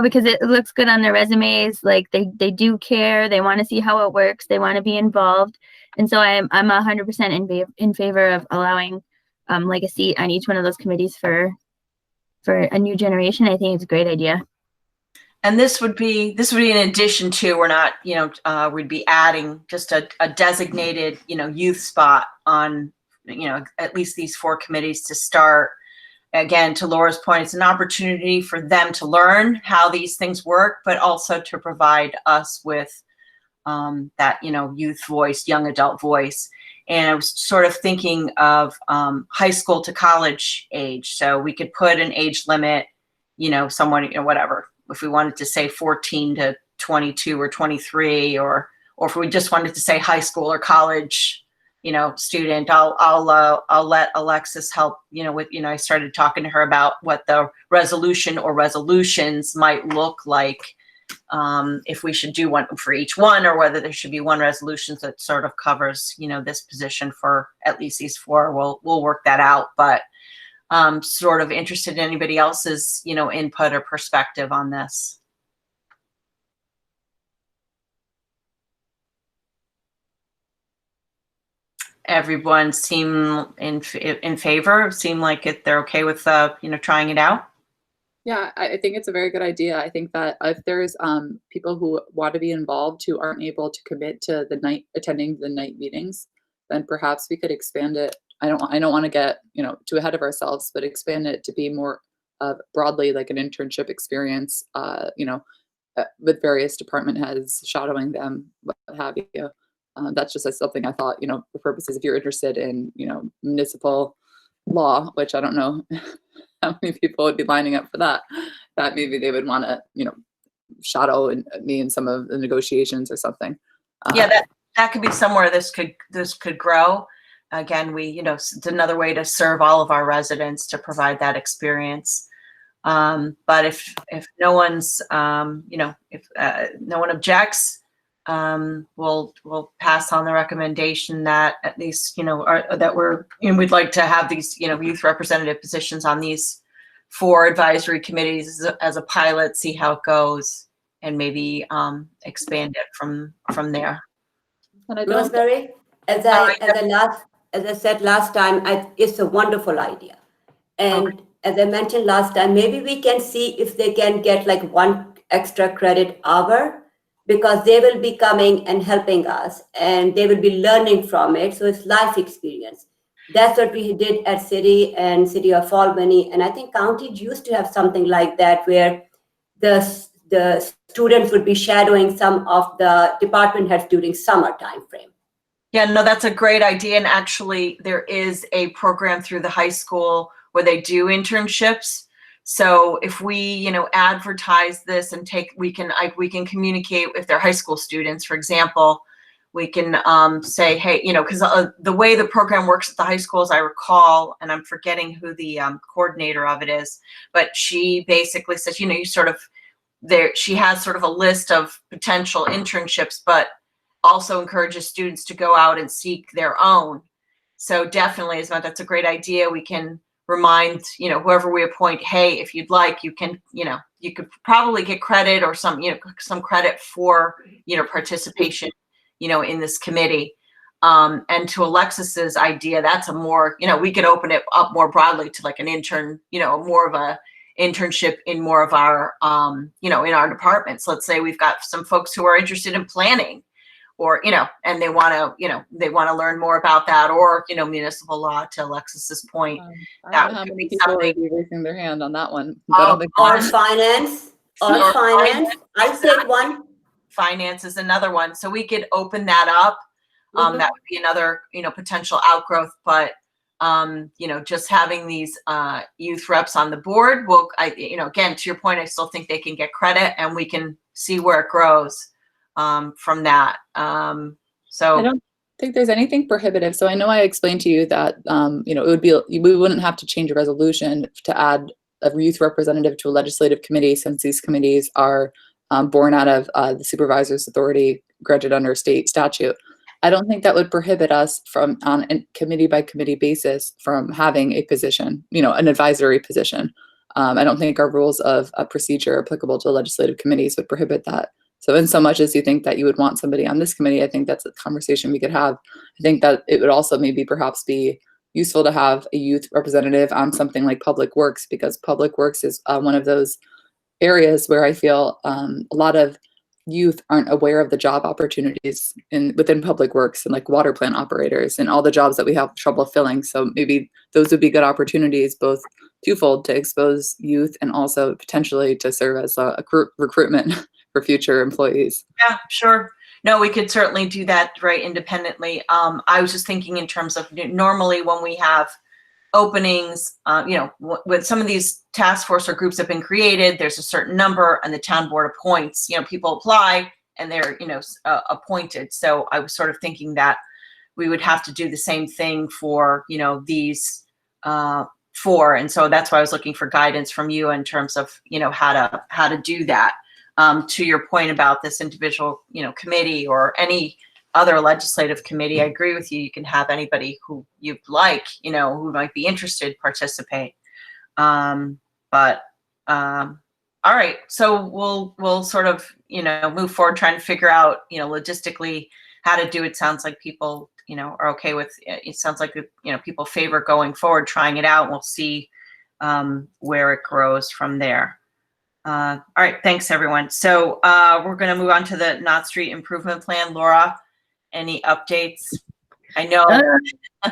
because it looks good on their resumes, like they do care, they want to see how it works, they want to be involved. And so I'm 100% in favor of allowing like a seat on each one of those committees for a new generation. I think it's a great idea. And this would be in addition to, we're not, we'd be adding just a designated, youth spot on, at least these four committees to start. Again, to Laura's point, it's an opportunity for them to learn how these things work, but also to provide us with that, youth voice, young adult voice. And I was sort of thinking of high school to college age. So we could put an age limit, someone, whatever, if we wanted to say 14 to 22 or 23, or if we just wanted to say high school or college, student. I'll let Alexis help, with, I started talking to her about what the resolution or resolutions might look like, if we should do one for each one, or whether there should be one resolution that sort of covers, this position for at least these four. We'll work that out, but sort of interested in anybody else's, input or perspective on this. Everyone seem in favor, seem like they're okay with, trying it out? Yeah, I think it's a very good idea. I think that if there's people who want to be involved who aren't able to commit to attending the night meetings, then perhaps we could expand it. I don't want to get, too ahead of ourselves, but expand it to be more broadly like an internship experience, with various department heads shadowing them, what have you. That's just something I thought, for purposes, if you're interested in, municipal law, which I don't know how many people would be lining up for that maybe they would want to, shadow me in some of the negotiations or something. Yeah, that could be somewhere this could grow. again, it's another way to serve all of our residents to provide that experience. But if no one's, if no one objects, we'll pass on the recommendation that at least, we'd like to have these, youth representative positions on these 4 advisory committees as a pilot, see how it goes, and maybe expand it from there. And I don't, Rosemary, as I said last time, it's a wonderful idea. And as I mentioned last time, maybe we can see if they can get like 1 extra credit hour, because they will be coming and helping us and they will be learning from it. So it's life experience. That's what we did at City and City of Albany. And I think counties used to have something like that, where the students would be shadowing some of the department heads during summer time frame. Yeah, no, that's a great idea. And actually, there is a program through the high school where they do internships. So if we, advertise this and we can communicate if they're high school students, for example, we can say, hey, because the way the program works at the high school, as I recall, and I'm forgetting who the coordinator of it is, but she basically says, she has sort of a list of potential internships, but also encourages students to go out and seek their own. So definitely, that's a great idea. We can remind, whoever we appoint, hey, if you'd like, you can, you could probably get credit or some credit for, participation, in this committee. And to Alexis's idea, that's a more, we could open it up more broadly to like an intern, more of a internship in more of our, in our departments. Let's say we've got some folks who are interested in planning, or, and they want to learn more about that, or, municipal law, to Alexis's point. I don't know how many people would be raising their hand on that one. I don't think Or finance, I take one. Finance is another one. So we could open that up. That would be another, potential outgrowth, but, just having these youth reps on the board will, again, to your point, I still think they can get credit, and we can see where it grows from that. So I don't think there's anything prohibitive. So I know I explained to you that, it would be, we wouldn't have to change a resolution to add a youth representative to a legislative committee, since these committees are born out of the supervisor's authority granted under state statute. I don't think that would prohibit us from, on a committee by committee basis, from having a position, an advisory position. I don't think our rules of procedure applicable to legislative committees would prohibit that. So in so much as you think that you would want somebody on this committee, I think that's a conversation we could have. I think that it would also maybe perhaps be useful to have a youth representative on something like Public Works, because Public Works is one of those areas where I feel a lot of youth aren't aware of the job opportunities within Public Works, and like water plant operators and all the jobs that we have trouble filling. So maybe those would be good opportunities, both twofold, to expose youth and also potentially to serve as a recruitment for future employees. Yeah, sure. No, we could certainly do that right independently. I was just thinking in terms of, normally when we have openings, when some of these task force or groups have been created, there's a certain number and the town board appoints, people apply and they're, appointed. So I was sort of thinking that we would have to do the same thing for, these 4. And so that's why I was looking for guidance from you in terms of, how to do that. To your point about this individual, committee or any other legislative committee, I agree with you. You can have anybody who you'd like, who might be interested, participate. All right, so we'll sort of, move forward, trying to figure out, logistically how to do it. Sounds like people, are okay with it. It sounds like, people favor going forward, trying it out. We'll see where it grows from there. All right, thanks everyone. So we're going to move on to the Knott Street Improvement Plan. Laura, any updates? I know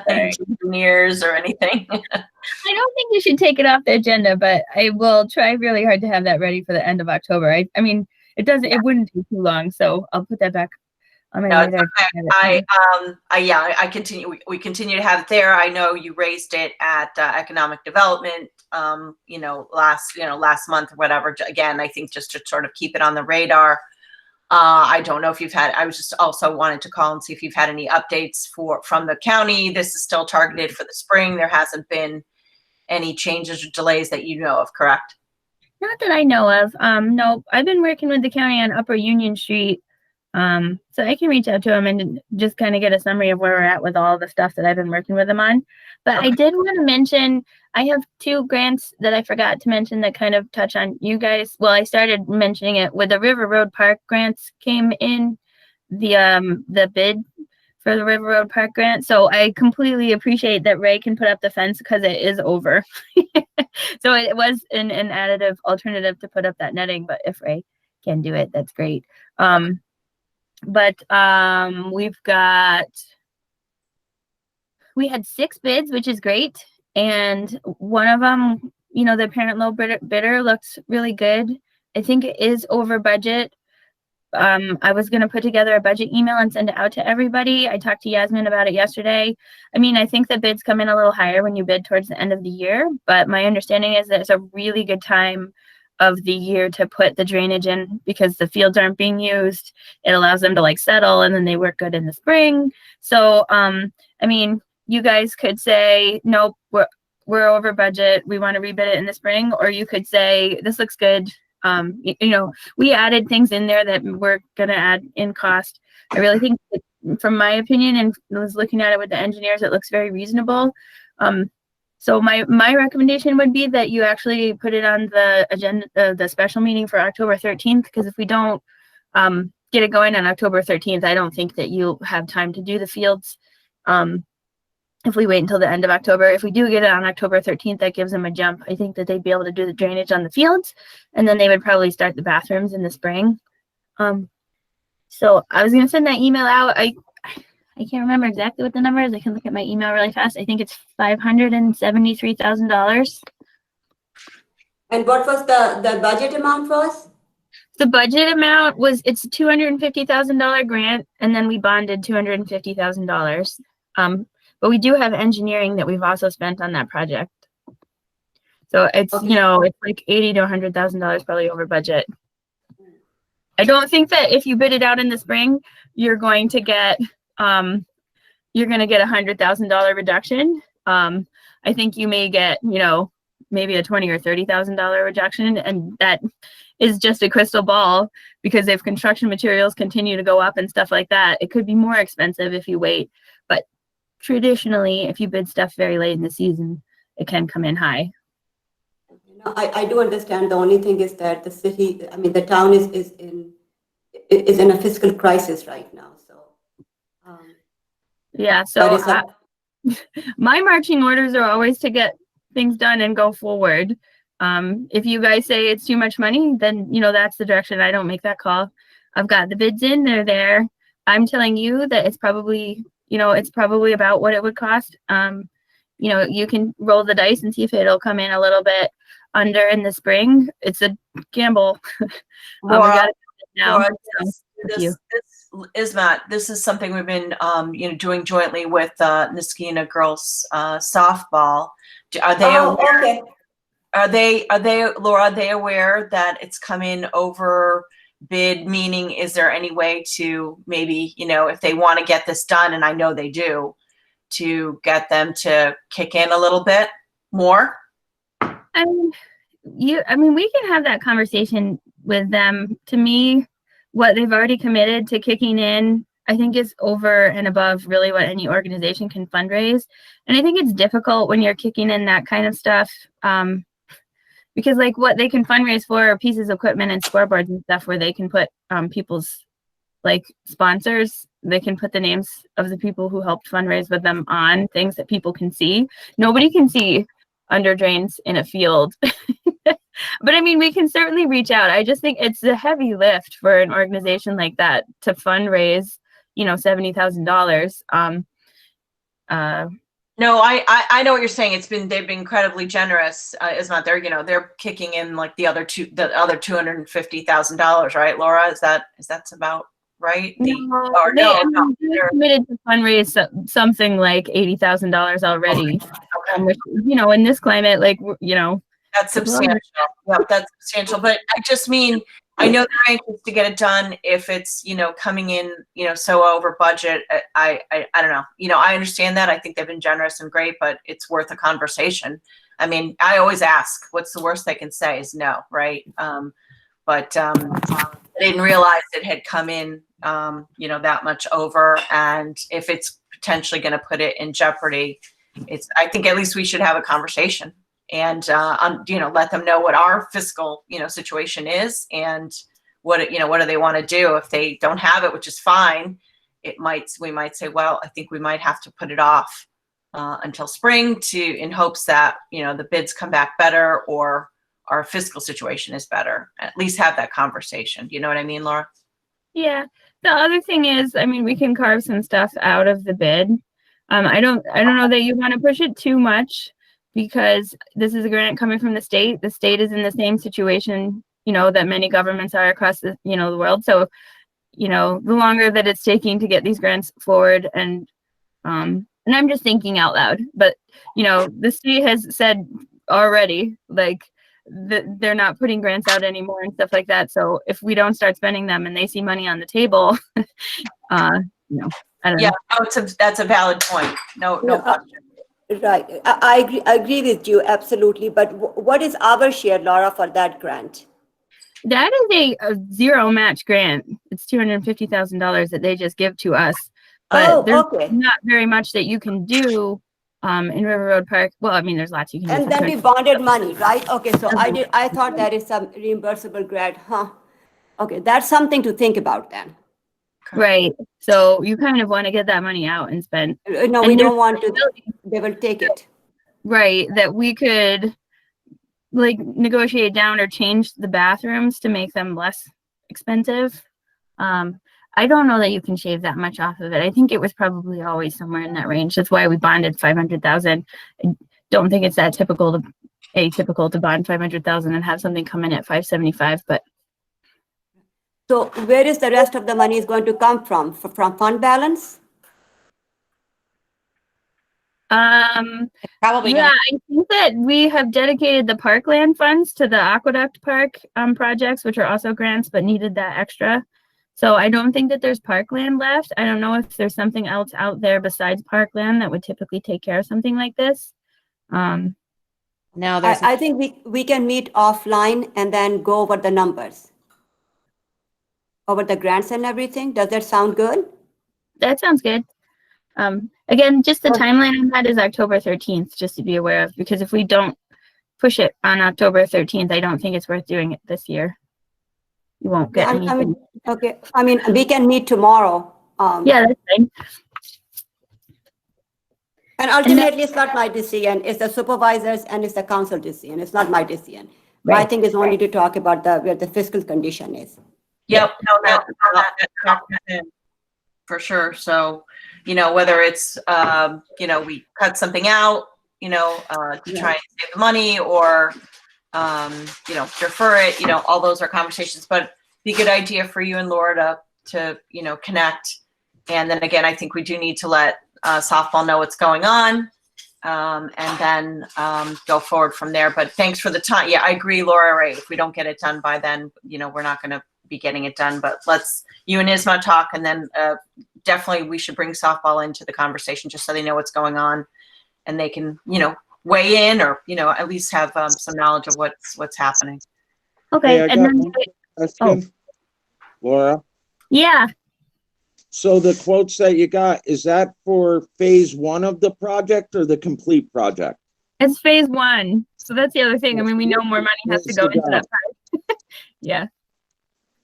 engineers or anything. I don't think you should take it off the agenda, but I will try really hard to have that ready for the end of October. I mean, it wouldn't take too long, so I'll put that back on my radar. I continue. We continue to have it there. I know you raised it at economic development, last month or whatever. Again, I think just to sort of keep it on the radar. I don't know if you've had, I was just also wanted to call and see if you've had any updates from the county. This is still targeted for the spring. There hasn't been any changes or delays that you know of, correct? Not that I know of. No, I've been working with the county on Upper Union Street. So I can reach out to them and just kind of get a summary of where we're at with all the stuff that I've been working with them on. But I did want to mention, I have 2 grants that I forgot to mention that kind of touch on you guys. Well, I started mentioning it with the River Road Park grants came in, the bid for the River Road Park grant. So I completely appreciate that Ray can put up the fence because it is over. So it was an additive alternative to put up that netting, but if Ray can do it, that's great. We had 6 bids, which is great. And one of them, you know, the apparent low bidder looks really good. I think it is over budget. I was going to put together a budget email and send it out to everybody. I talked to Yasmin about it yesterday. I mean, I think the bids come in a little higher when you bid towards the end of the year, but my understanding is that it's a really good time of the year to put the drainage in because the fields aren't being used. It allows them to like settle and then they work good in the spring. So, I mean, you guys could say, nope, we're over budget. We want to rebid it in the spring, or you could say, this looks good. You know, we added things in there that we're going to add in cost. I really think from my opinion, and I was looking at it with the engineers, it looks very reasonable. So my recommendation would be that you actually put it on the agenda, the special meeting for October 13th, because if we don't get it going on October 13th, I don't think that you'll have time to do the fields. If we wait until the end of October, if we do get it on October 13th, that gives them a jump. I think that they'd be able to do the drainage on the fields, and then they would probably start the bathrooms in the spring. So I was going to send that email out. I can't remember exactly what the number is. I can look at my email really fast. I think it's $573,000. And what was the budget amount was? The budget amount was, it's a $250,000 grant, and then we bonded $250,000. But we do have engineering that we've also spent on that project. So it's, Okay. you know, it's like $80,000 to $100,000 probably over budget. I don't think that if you bid it out in the spring, you're going to get $100,000 reduction. I think you may get, you know, maybe a $20,000 or $30,000 reduction, and that is just a crystal ball, because if construction materials continue to go up and stuff like that, it could be more expensive if you wait. But traditionally, if you bid stuff very late in the season, it can come in high. I do understand. The only thing is that the city, I mean, the town is in a fiscal crisis right now. So, yeah. So my marching orders are always to get things done and go forward. If you guys say it's too much money, then, you know, that's the direction. I don't make that call. I've got the bids in, they're there. I'm telling you that it's probably, you know, it's probably about what it would cost. You know, you can roll the dice and see if it'll come in a little bit under in the spring. It's a gamble. Laura, now. This is something we've been, you know, doing jointly with Niskina girls softball. Are they aware? Okay. Are they, Laura, are they aware that it's come in over bid? Meaning, is there any way to maybe, you know, if they want to get this done, and I know they do, to get them to kick in a little bit more? I mean, we can have that conversation with them. To me, what they've already committed to kicking in, I think, is over and above really what any organization can fundraise. And I think it's difficult when you're kicking in that kind of stuff, because like what they can fundraise for are pieces of equipment and scoreboards and stuff where they can put people's like sponsors. They can put the names of the people who helped fundraise with them on things that people can see. Nobody can see under drains in a field. But I mean, we can certainly reach out. I just think it's a heavy lift for an organization like that to fundraise, you know, $70,000. No, I know what you're saying. They've been incredibly generous. They're kicking in like the other $250,000, right, Laura? That's about right? They're committed to fundraise something like $80,000 already. Okay. Which, you know, in this climate, like, you know, that's substantial. Yep, that's substantial. But I just mean, I know they're anxious to get it done if it's, coming in, so over budget. I don't know. I understand that. I think they've been generous and great, but it's worth a conversation. I mean, I always ask, what's the worst they can say is no, right? But I didn't realize it had come in, that much over. And if it's potentially going to put it in jeopardy, I think at least we should have a conversation and, let them know what our fiscal, situation is and what do they want to do. If they don't have it, which is fine, we might say, well, I think we might have to put it off until spring in hopes that, the bids come back better or our fiscal situation is better. At least have that conversation. You know what I mean, Laura? Yeah. The other thing is, I mean, we can carve some stuff out of the bid. I don't know that you want to push it too much because this is a grant coming from the state. The state is in the same situation, that many governments are across the, the world. So, the longer that it's taking to get these grants forward and I'm just thinking out loud, but, the state has said already, like, they're not putting grants out anymore and stuff like that. So if we don't start spending them and they see money on the table, I don't know. Yeah, that's a valid point. No question. Right. I agree with you absolutely. But what is our share, Laura, for that grant? That is a zero match grant. It's $250,000 that they just give to us. But there's not very much that you can do in River Road Park. Well, I mean, there's lots you can do. And then we bonded money, right? Okay, so I thought that is some reimbursable grant, huh? Okay, that's something to think about then. Right. So you kind of want to get that money out and spend. No, we don't want to. They will take it. Right. That we could negotiate down or change the bathrooms to make them less expensive. I don't know that you can shave that much off of it. I think it was probably always somewhere in that range. That's why we bonded 500,000. I don't think it's that atypical to bond 500,000 and have something come in at 575, but. So where is the rest of the money is going to come from? From fund balance? Probably. Yeah, I think that we have dedicated the parkland funds to the Aquaduck Park projects, which are also grants, but needed that extra. So I don't think that there's parkland left. I don't know if there's something else out there besides parkland that would typically take care of something like this. No, I think we can meet offline and then go over the numbers. Over the grants and everything. Does that sound good? That sounds good. Again, just the timeline on that is October 13th, just to be aware of, because if we don't push it on October 13th, I don't think it's worth doing it this year. You won't get anything. We can meet tomorrow. Yeah, that's fine. And ultimately, it's not my decision. It's the supervisors and it's the council decision. It's not my decision. Right. My thing is only to talk about where the fiscal condition is. Yep, no, that for sure. So, whether it's, we cut something out, to try and save the money or, defer it, all those are conversations, but be a good idea for you and Laura to connect. And then again, I think we do need to let softball know what's going on and then go forward from there. But thanks for the time. Yeah, I agree, Laura, right? If we don't get it done by then, we're not going to be getting it done, but let's you and Isma talk, and then definitely we should bring softball into the conversation just so they know what's going on and they can weigh in or at least have some knowledge of what's happening. Okay. Hey, And then question. Laura, yeah, so the quotes that you got, is that for phase 1 of the project or the complete project? it's phase 1, so that's the other thing. I mean, we know more money has to go into that part. Yeah.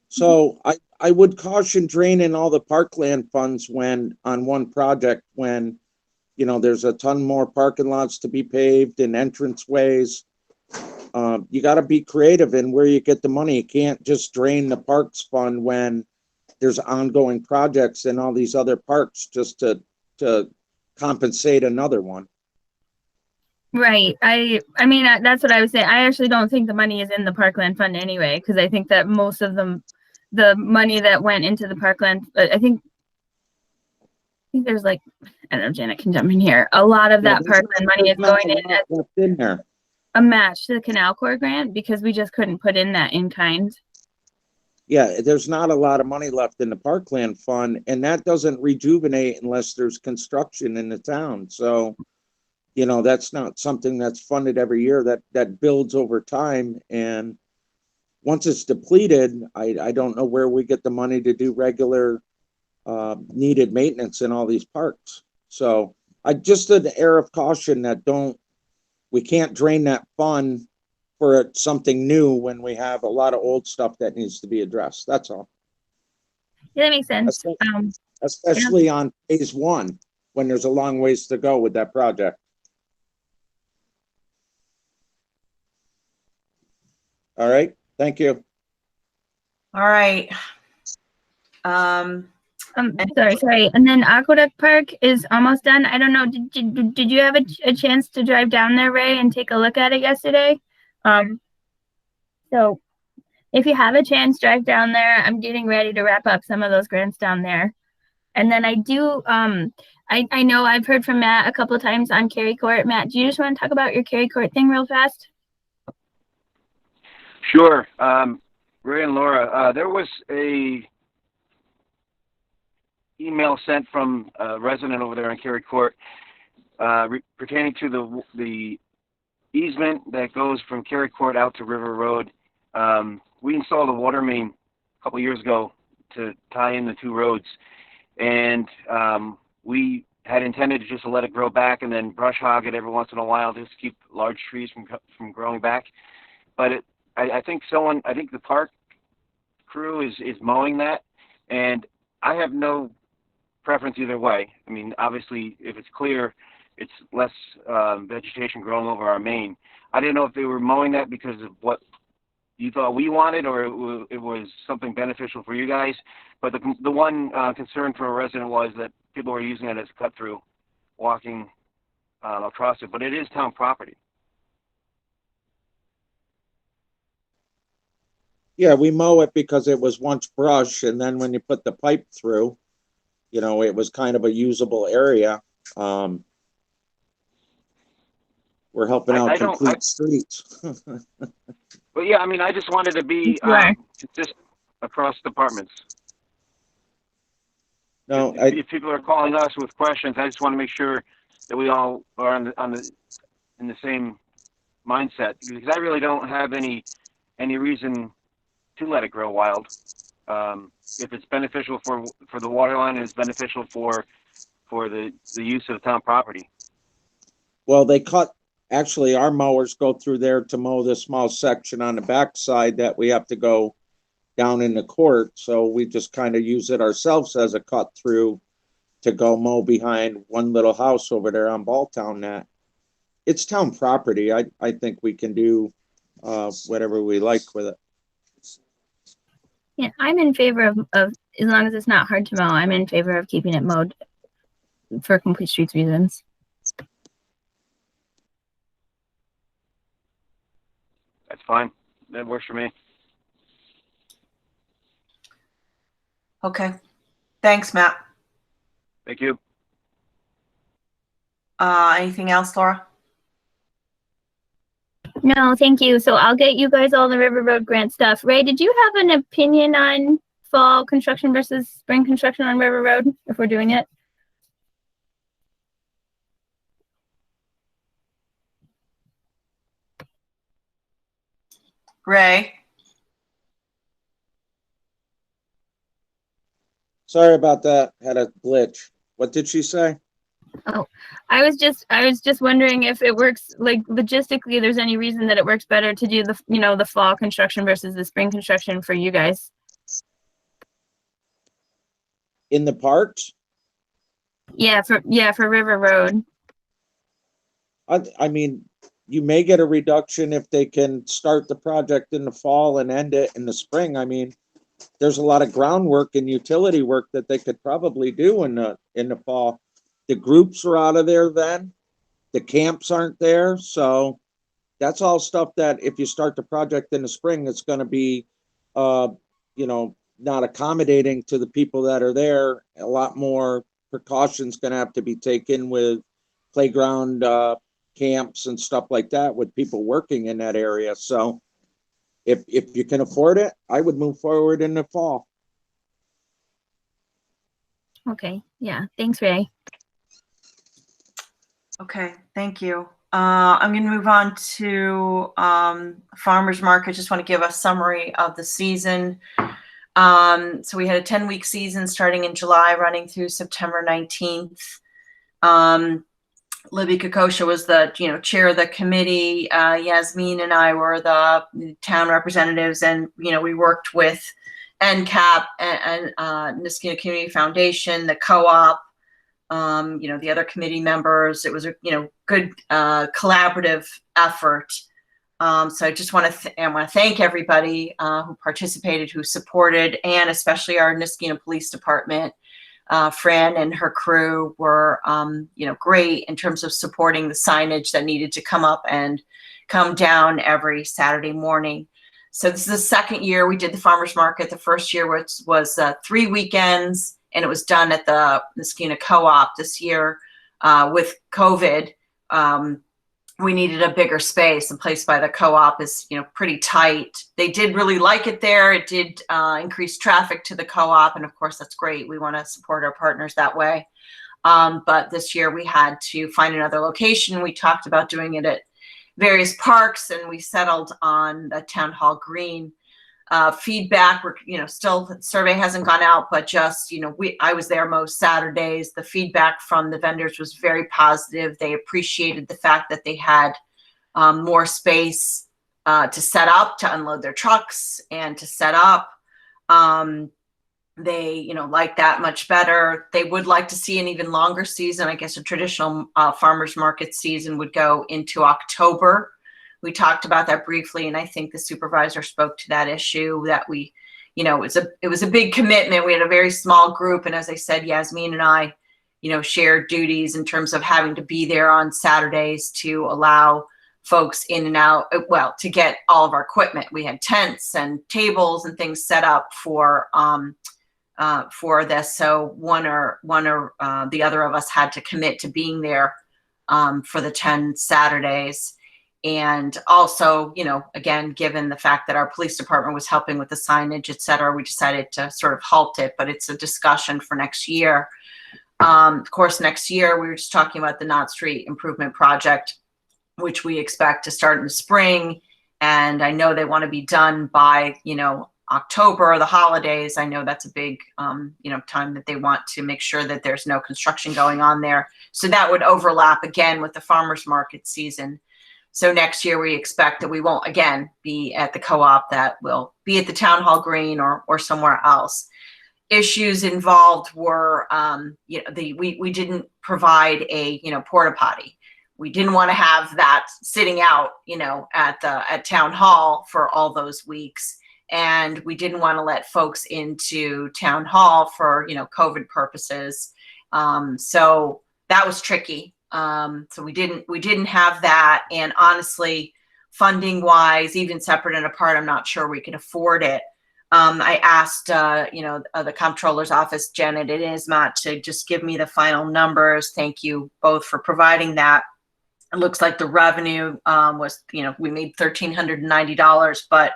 So I would caution draining all the parkland funds on one project when, there's a ton more parking lots to be paved and entranceways. You got to be creative in where you get the money. You can't just drain the parks fund when there's ongoing projects in all these other parks just to compensate another one. Right. I mean, that's what I was saying. I actually don't think the money is in the parkland fund anyway, because I think that most of the money that went into the parkland, I think there's I don't know, Janet can jump in here. A lot of that parkland money is going in there. A match to the Canal Corps grant because we just couldn't put in that in kind. yeah, there's not a lot of money left in the parkland fund, and that doesn't rejuvenate unless there's construction in the town. So, you know, that's not something that's funded every year. That builds over time, and once it's depleted, I don't know where we get the money to do regular needed maintenance in all these parks. So I just an air of caution that we can't drain that fund for something new when we have a lot of old stuff that needs to be addressed. That's all. Yeah, that makes sense. Especially on phase one, when there's a long ways to go with that project. All right, thank you. All right. Sorry. And then Aquaduck Park is almost done. I don't know. Did you have a chance to drive down there, Ray, and take a look at it yesterday? So if you have a chance, drive down there. I'm getting ready to wrap up some of those grants down there. And then I do, I know I've heard from Matt a couple of times on Carey Court. Matt, do you just want to talk about your Carey Court thing real fast? Sure. Ray and Laura, there was a email sent from a resident over there on Carey Court pertaining to the easement that goes from Carey Court out to River Road. We installed a water main a couple years ago to tie in the two roads, and we had intended to just let it grow back and then brush hog it every once in a while just to keep large trees from growing back. But I think the park crew is mowing that, and I have no preference either way. I mean, obviously, if it's clear, it's less vegetation growing over our main. I didn't know if they were mowing that because of what you thought we wanted, or it was something beneficial for you guys. But the one concern for a resident was that people were using it as a cut through, walking across it. But it is town property. Yeah, we mow it because it was once brush, and then when you put the pipe through, you know, it was kind of a usable area. We're helping out complete streets. But yeah, I mean, I just wanted to be consistent across departments. No, if people are calling us with questions, I just want to make sure that we all are in the same mindset, because I really don't have any reason to let it grow wild. If it's beneficial for the water line, and it's beneficial for the use of town property. Well, actually, our mowers go through there to mow the small section on the backside that we have to go down in the court. So we just kind of use it ourselves as a cut through to go mow behind one little house over there on Balltown. That it's town property. I think we can do whatever we like with it. Yeah, I'm in favor of as long as it's not hard to mow, I'm in favor of keeping it mowed for complete streets reasons. That's fine. That works for me. Okay. Thanks, Matt. Thank you. Anything else, Laura? No, thank you. So I'll get you guys all the River Road grant stuff. Ray, did you have an opinion on fall construction versus spring construction on River Road, if we're doing it? Ray? Sorry about that. Had a glitch. What did she say? Oh, I was just wondering if it works, like logistically, there's any reason that it works better to do the fall construction versus the spring construction for you guys. In the parks? Yeah, for River Road. I mean, you may get a reduction if they can start the project in the fall and end it in the spring. I mean, there's a lot of groundwork and utility work that they could probably do in the fall. The groups are out of there then. The camps aren't there. So that's all stuff that if you start the project in the spring, it's going to be, not accommodating to the people that are there. A lot more precautions going to have to be taken with playground camps and stuff like that with people working in that area. So if you can afford it, I would move forward in the fall. Okay. Yeah. Thanks, Ray. Okay, thank you. I'm going to move on to farmers market. Just want to give a summary of the season. So we had a 10-week season starting in July, running through September 19th. Libby Kokosha was the chair of the committee. Yasmin and I were the town representatives, and we worked with NCAP and Niskuna Community Foundation, the co-op. The other committee members. It was a good collaborative effort. So I just want to thank everybody who participated, who supported, and especially our Niskuna Police Department. Fran and her crew were great in terms of supporting the signage that needed to come up and come down every Saturday morning. So this is the second year we did the farmers market. The first year was 3 weekends. And it was done at the Niskuna Co-op. This year. With COVID, we needed a bigger space. The place by the co-op is, pretty tight. They did really like it there. It did increase traffic to the co-op. And of course, that's great. We want to support our partners that way. But this year we had to find another location. We talked about doing it at various parks, and we settled on the Town Hall Green. Feedback, still the survey hasn't gone out, but just, I was there most Saturdays. The feedback from the vendors was very positive. They appreciated the fact that they had more space to set up, to unload their trucks and to set up. They, like that much better. They would like to see an even longer season. I guess a traditional farmers market season would go into October. We talked about that briefly, and I think the supervisor spoke to that issue, that we, it was a big commitment. We had a very small group, and as I said, Yasmin and I, shared duties in terms of having to be there on Saturdays to allow folks in and out, to get all of our equipment. We had tents and tables and things set up for this. So one or the other of us had to commit to being there for the 10 Saturdays. And also, again, given the fact that our police department was helping with the signage, et cetera, we decided to sort of halt it, but it's a discussion for next year. Of course, next year, we were just talking about the Knott Street Improvement Project, which we expect to start in the spring. And I know they want to be done by, October, the holidays. I know that's a big, time that they want to make sure that there's no construction going on there. So that would overlap again with the farmers market season. So next year we expect that we won't again be at the co-op, that will be at the Town Hall Green or somewhere else. Issues involved were, we didn't provide a, porta potty. We didn't want to have that sitting out, at Town Hall for all those weeks. And we didn't want to let folks into Town Hall for, COVID purposes. So that was tricky. So we didn't have that. And honestly, funding wise, even separate and apart, I'm not sure we can afford it. I asked, the comptroller's office, Janet and Ismat, to just give me the final numbers. Thank you both for providing that. It looks like the revenue was, we made $1,390, but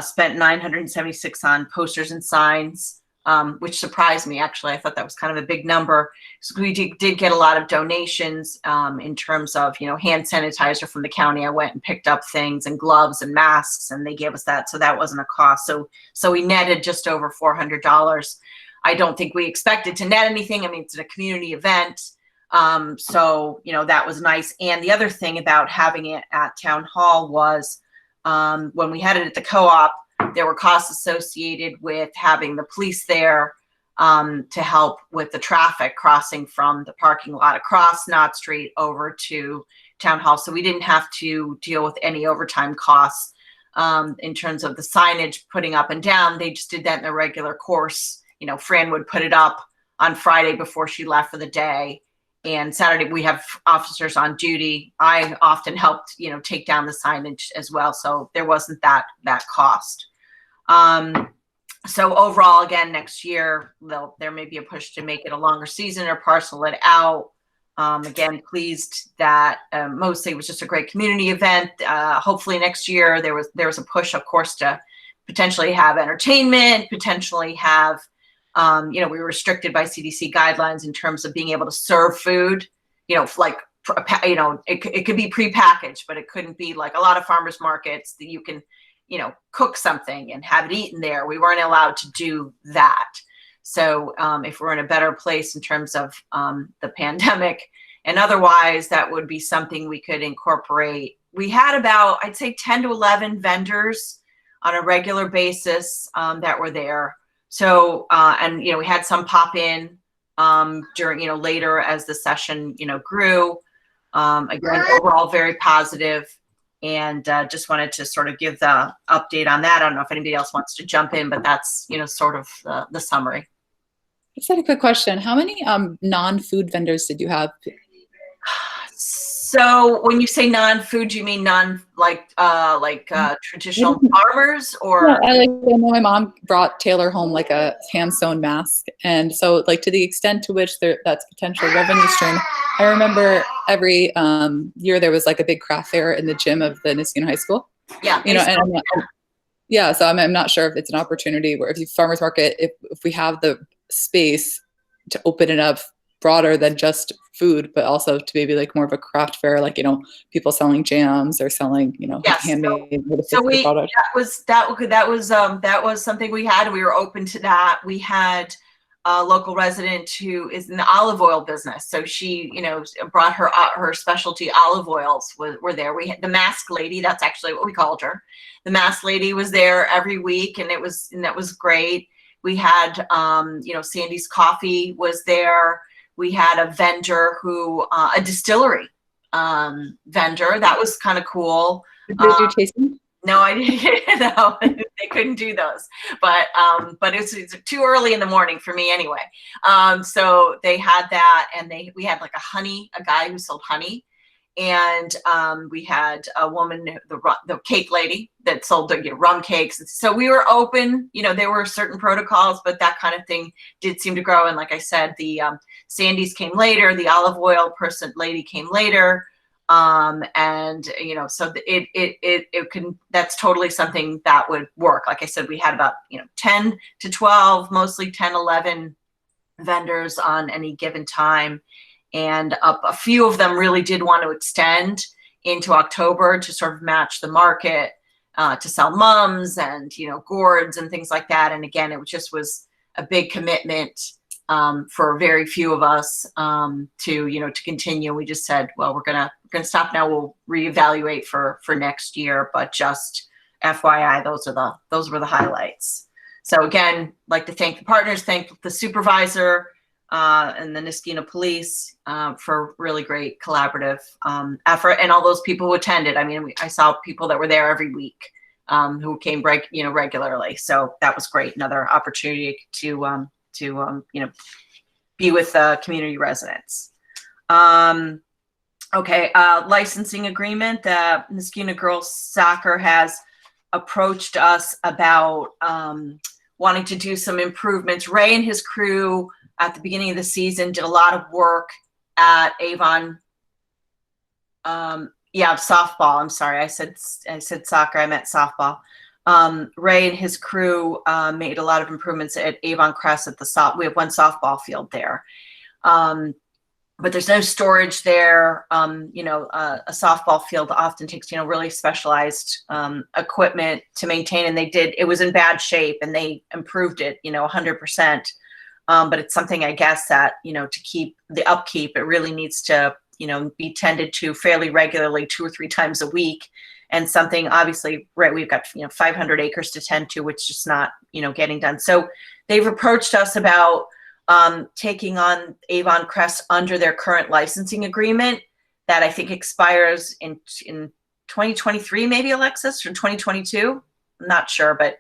spent $976 on posters and signs. Which surprised me, actually. I thought that was kind of a big number. So we did get a lot of donations in terms of, hand sanitizer from the county. I went and picked up things, and gloves and masks, and they gave us that. So that wasn't a cost. So we netted just over $400. I don't think we expected to net anything. I mean, it's a community event. So, that was nice. And the other thing about having it at Town Hall was when we had it at the co-op, there were costs associated with having the police there to help with the traffic crossing from the parking lot across Knott Street over to Town Hall. So we didn't have to deal with any overtime costs in terms of the signage putting up and down. They just did that in the regular course. Fran would put it up on Friday before she left for the day. And Saturday we have officers on duty. I often helped, take down the signage as well. So there wasn't that cost. So overall, again, next year, there may be a push to make it a longer season or parcel it out. Again, pleased that mostly it was just a great community event. Hopefully next year there was a push, of course, to potentially have entertainment, potentially have, we were restricted by CDC guidelines in terms of being able to serve food, like, it could be prepackaged, but it couldn't be like a lot of farmers markets that you can, cook something and have it eaten there. We weren't allowed to do that. So if we're in a better place in terms of the pandemic and otherwise, that would be something we could incorporate. We had about, I'd say 10 to 11 vendors on a regular basis that were there. So, and, we had some pop in during, later as the session, grew. Again, overall very positive, and just wanted to sort of give the update on that. I don't know if anybody else wants to jump in, but that's, sort of the summary. I just had a quick question. How many non-food vendors did you have? So when you say non-food, you mean traditional farmers, or? Yeah, I know my mom brought Taylor home like a hand-sewn mask, and so like to the extent to which that's potential revenue stream. I remember every year there was like a big craft fair in the gym of the Niskuna High School. Yeah, yeah. So I'm not sure if it's an opportunity where if you farmers market, if we have the space to open it up broader than just food, but also to maybe like more of a craft fair, like, people selling jams or selling, yes. handmade so products. that was something we had. We were open to that. We had a local resident who is in the olive oil business. So she, brought her specialty olive oils were there. We had the mask lady. That's actually what we called her. The mask lady was there every week, and that was great. We had, Sandy's Coffee was there. We had a vendor a distillery vendor. That was kind of cool. Did you tasting? No, I didn't. No, they couldn't do those. But it's too early in the morning for me anyway. So they had that, and we had like a guy who sold honey, and we had a woman, the cake lady that sold the rum cakes. So we were open. There were certain protocols, but that kind of thing did seem to grow. And like I said, the Sandy's came later. The olive oil lady came later. And so it can, that's totally something that would work. Like I said, we had about 10 to 12, mostly 10, 11 vendors on any given time, and a few of them really did want to extend into October to sort of match the market, to sell mums and gourds and things like that. And again, it was a big commitment for very few of us to continue. We just said, well, we're gonna stop now. We'll reevaluate for next year, but just FYI, those were the highlights. So again, like to thank the partners, thank the supervisor and the Niskuna Police for really great collaborative effort, and all those people who attended. I mean, I saw people that were there every week who came regularly. So that was great. Another opportunity to be with community residents. Okay, licensing agreement. The Niskuna Girls Soccer has approached us about wanting to do some improvements. Ray and his crew at the beginning of the season did a lot of work at Avon. Softball. I'm sorry, I said soccer. I meant softball. Ray and his crew made a lot of improvements at Avon Crest we have one softball field there. But there's no storage there. A softball field often takes, really specialized equipment to maintain, and it was in bad shape, and they improved it, 100%. But it's something, I guess, that, to keep the upkeep, it really needs to, be tended to fairly regularly, 2 or 3 times a week. And something, obviously, right, we've got 500 acres to tend to, which is just not getting done. So they've approached us about taking on Avon Crest under their current licensing agreement that I think expires in 2023, maybe, Alexis, or 2022. I'm not sure, but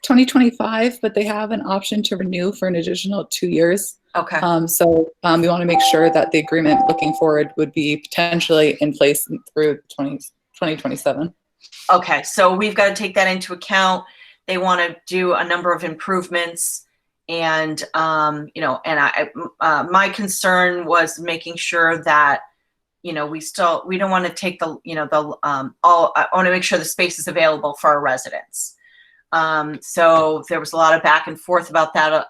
2025, but they have an option to renew for an additional 2 years. Okay. So we want to make sure that the agreement looking forward would be potentially in place through 2027. Okay, so we've got to take that into account. They want to do a number of improvements, And, you know, and my concern was making sure that, you know, we don't want to take the, you know, I want to make sure the space is available for our residents. So there was a lot of back and forth about that.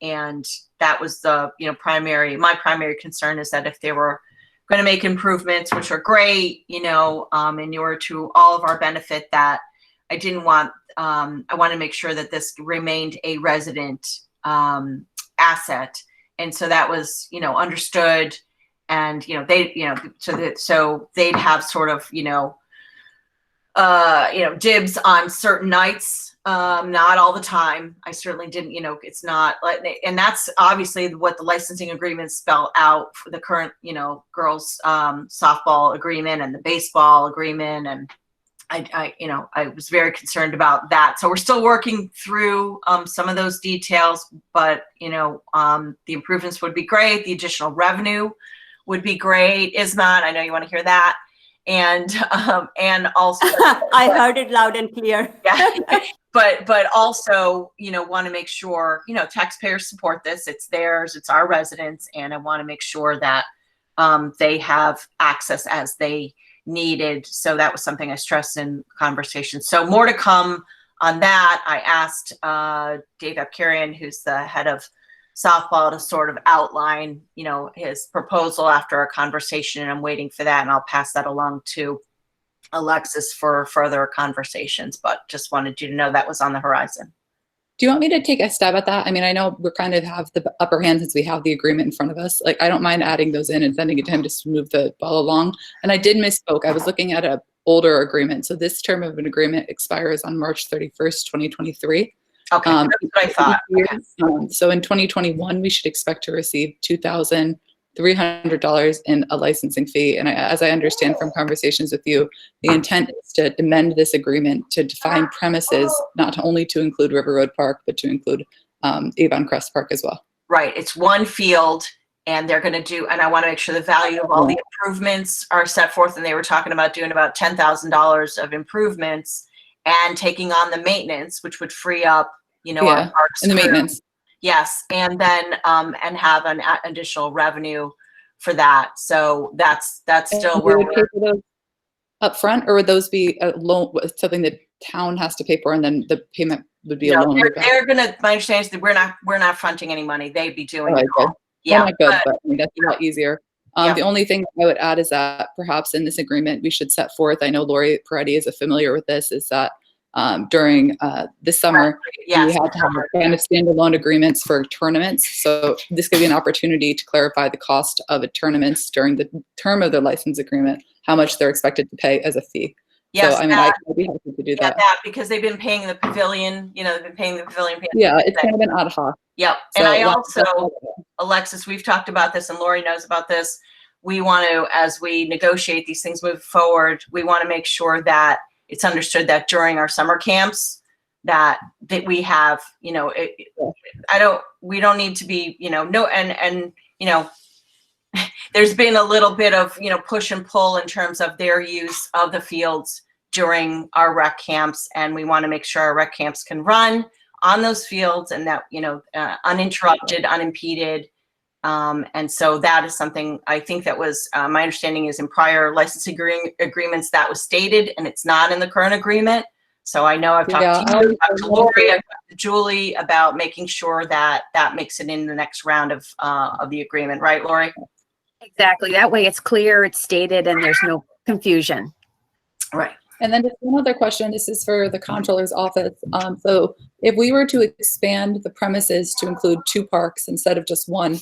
And that was the, you know, my primary concern is that if they were going to make improvements, which are great, you know, in order to all of our benefit, that I didn't want, I want to make sure that this remained a resident asset. And so that was, you know, understood. And, you know, they, you know, so they'd have sort of, you know, dibs on certain nights, not all the time. I certainly didn't, you know, it's not like, and that's obviously what the licensing agreements spell out for the current, you know, girls softball agreement and the baseball agreement. And I, you know, I was very concerned about that. So we're still working through some of those details, but, you know, the improvements would be great. The additional revenue would be great. Ismat, I know you want to hear that. And also I heard it loud and clear. Yeah, but also, you know, want to make sure, you know, taxpayers support this. It's theirs, it's our residents, and I want to make sure that they have access as they needed. So that was something I stressed in conversation. So more to come on that. I asked Dave Apkarian, who's the head of softball, to sort of outline, you know, his proposal after our conversation, and I'm waiting for that, and I'll pass that along to Alexis for further conversations, but just wanted you to know that was on the horizon. Do you want me to take a stab at that? I mean, I know we're kind of have the upper hand since we have the agreement in front of us. Like, I don't mind adding those in and sending it to him to move the ball along. And I did misspoke. I was looking at an older agreement. So this term of an agreement expires on March 31st, 2023. Okay, that's what I thought. Okay. So in 2021, we should expect to receive $2,300 in a licensing fee. And as I understand from conversations with you, the intent is to amend this agreement to define premises, not only to include River Road Park, but to include Avon Crest Park as well. Right, it's one field, and they're going to do, and I want to make sure the value of all the improvements are set forth, and they were talking about doing about $10,000 of improvements and taking on the maintenance, which would free up, you know, our parks and the maintenance. Yes, and then and have an additional revenue for that. So that's still where we're pay for those up front, or would those be a loan, something that town has to pay for, and then the payment would be a loan? They're gonna. My understanding is that we're not fronting any money. They'd be doing it. Good. Yeah, good, but I mean, that's a lot easier. The only thing I would add is that perhaps in this agreement we should set forth, I know Lori Peretti is familiar with this, is that during this summer, we had to have kind of standalone agreements for tournaments. So this could be an opportunity to clarify the cost of a tournaments during the term of their license agreement, how much they're expected to pay as a fee. Yes, so I mean, I'd be happy to do that. That because they've been paying the pavilion, you know, they've been paying the pavilion. Yeah, it's kind of been ad hoc. Yep, So and I also, Alexis, we've talked about this, and Lori knows about this. We want to, as we negotiate these things move forward, we want to make sure that it's understood that during our summer camps that we have, you know, we don't need to be, you know, and, you know, there's been a little bit of, you know, push and pull in terms of their use of the fields during our rec camps. And we want to make sure our rec camps can run on those fields and that, you know, uninterrupted, unimpeded. And so that is something I think that was, my understanding is in prior licensing agreements that was stated, and it's not in the current agreement. So I know I've talked to you, talked to Lori, I've talked to Julie about making sure that that makes it in the next round of the agreement. Right, Lori? Exactly. That way it's clear, it's stated, and there's no confusion. Right. And then just one other question. This is for the comptroller's office. So if we were to expand the premises to include 2 parks instead of just 1,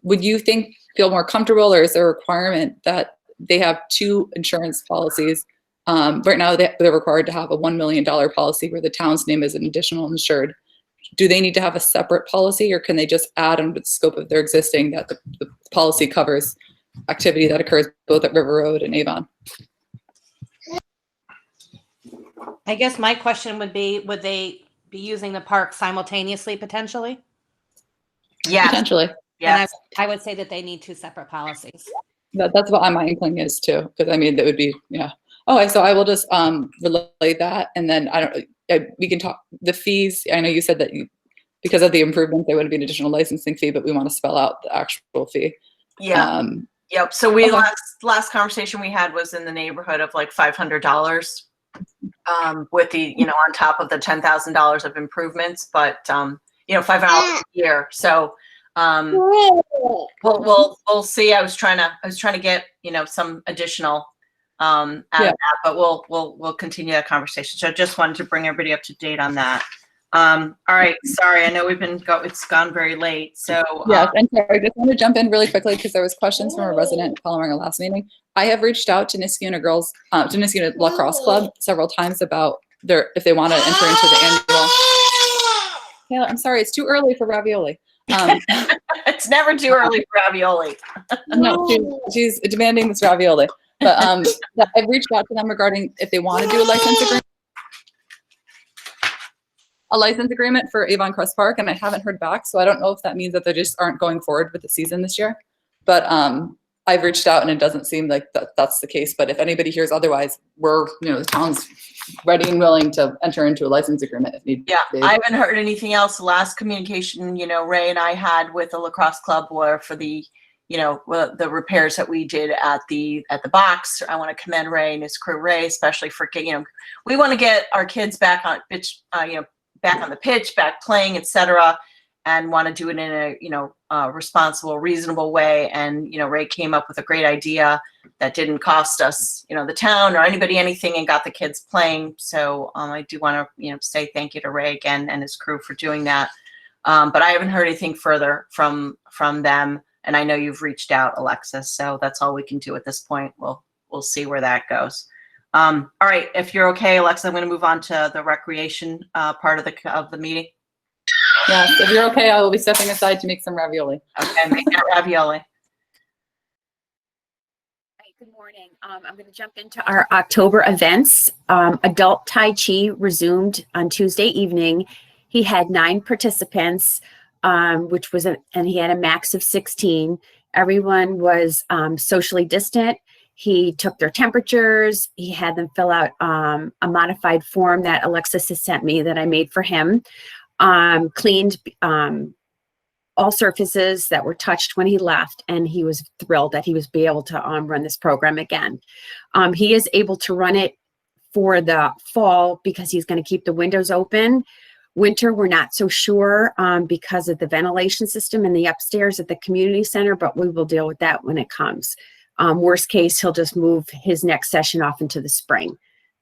would you feel more comfortable, or is there a requirement that they have 2 insurance policies? Right now they're required to have a $1 million policy where the town's name is an additional insured. Do they need to have a separate policy, or can they just add under the scope of their existing that the policy covers activity that occurs both at River Road and Avon? I guess my question would be, would they be using the park simultaneously potentially? Yeah. Potentially. Yeah. I would say that they need 2 separate policies. That's what my inkling is too, because I mean, that would be, yeah. Oh, so I will just relay that, and then we can talk the fees. I know you said that because of the improvement, there would be an additional licensing fee, but we want to spell out the actual fee. Yeah. Yep. So we Okay. last conversation we had was in the neighborhood of like $500, with the, on top of the $10,000 of improvements, but, $500 a year. So, we'll see. I was trying to get, some additional, out of that, but we'll continue that conversation. So I just wanted to bring everybody up to date on that. All right. Sorry. I know it's gone very late. So yes, and sorry, I just want to jump in really quickly because there was questions from a resident following our last meeting. I have reached out to Niskayuna Lacrosse Club several times about if they want to enter into the annual. Yeah, I'm sorry, it's too early for ravioli. It's never too early for ravioli. No, she's demanding this ravioli. But I've reached out to them regarding if they want to do a license agreement for Avon Crest Park, and I haven't heard back, so I don't know if that means that they just aren't going forward with the season this year. But I've reached out, and it doesn't seem like that's the case. But if anybody hears otherwise, we're the town's ready and willing to enter into a license agreement if need. Yeah, I haven't heard anything else. The last communication, Ray and I had with the lacrosse club were for the, the repairs that we did at the box. I want to commend Ray and his crew, Ray, especially for we want to get our kids back on pitch, back on the pitch, back playing, etc., and want to do it in a responsible, reasonable way. And Ray came up with a great idea that didn't cost us, the town or anybody anything, and got the kids playing. So I do want to say thank you to Ray again and his crew for doing that. But I haven't heard anything further from them, and I know you've reached out, Alexis. So that's all we can do at this point. We'll see where that goes. All right, if you're okay, Alexa, I'm going to move on to the recreation part of the meeting. Yes, if you're okay, I will be stepping aside to make some ravioli. Okay, make that ravioli. Good morning. I'm going to jump into our October events. Adult Tai Chi resumed on Tuesday evening. He had 9 participants, and he had a max of 16. Everyone was socially distant. He took their temperatures. He had them fill out a modified form that Alexis has sent me that I made for him. Cleaned all surfaces that were touched when he left, and he was thrilled that he was be able to run this program again. He is able to run it for the fall because he's going to keep the windows open. Winter, we're not so sure because of the ventilation system in the upstairs at the community center, but we will deal with that when it comes. Worst case, he'll just move his next session off into the spring.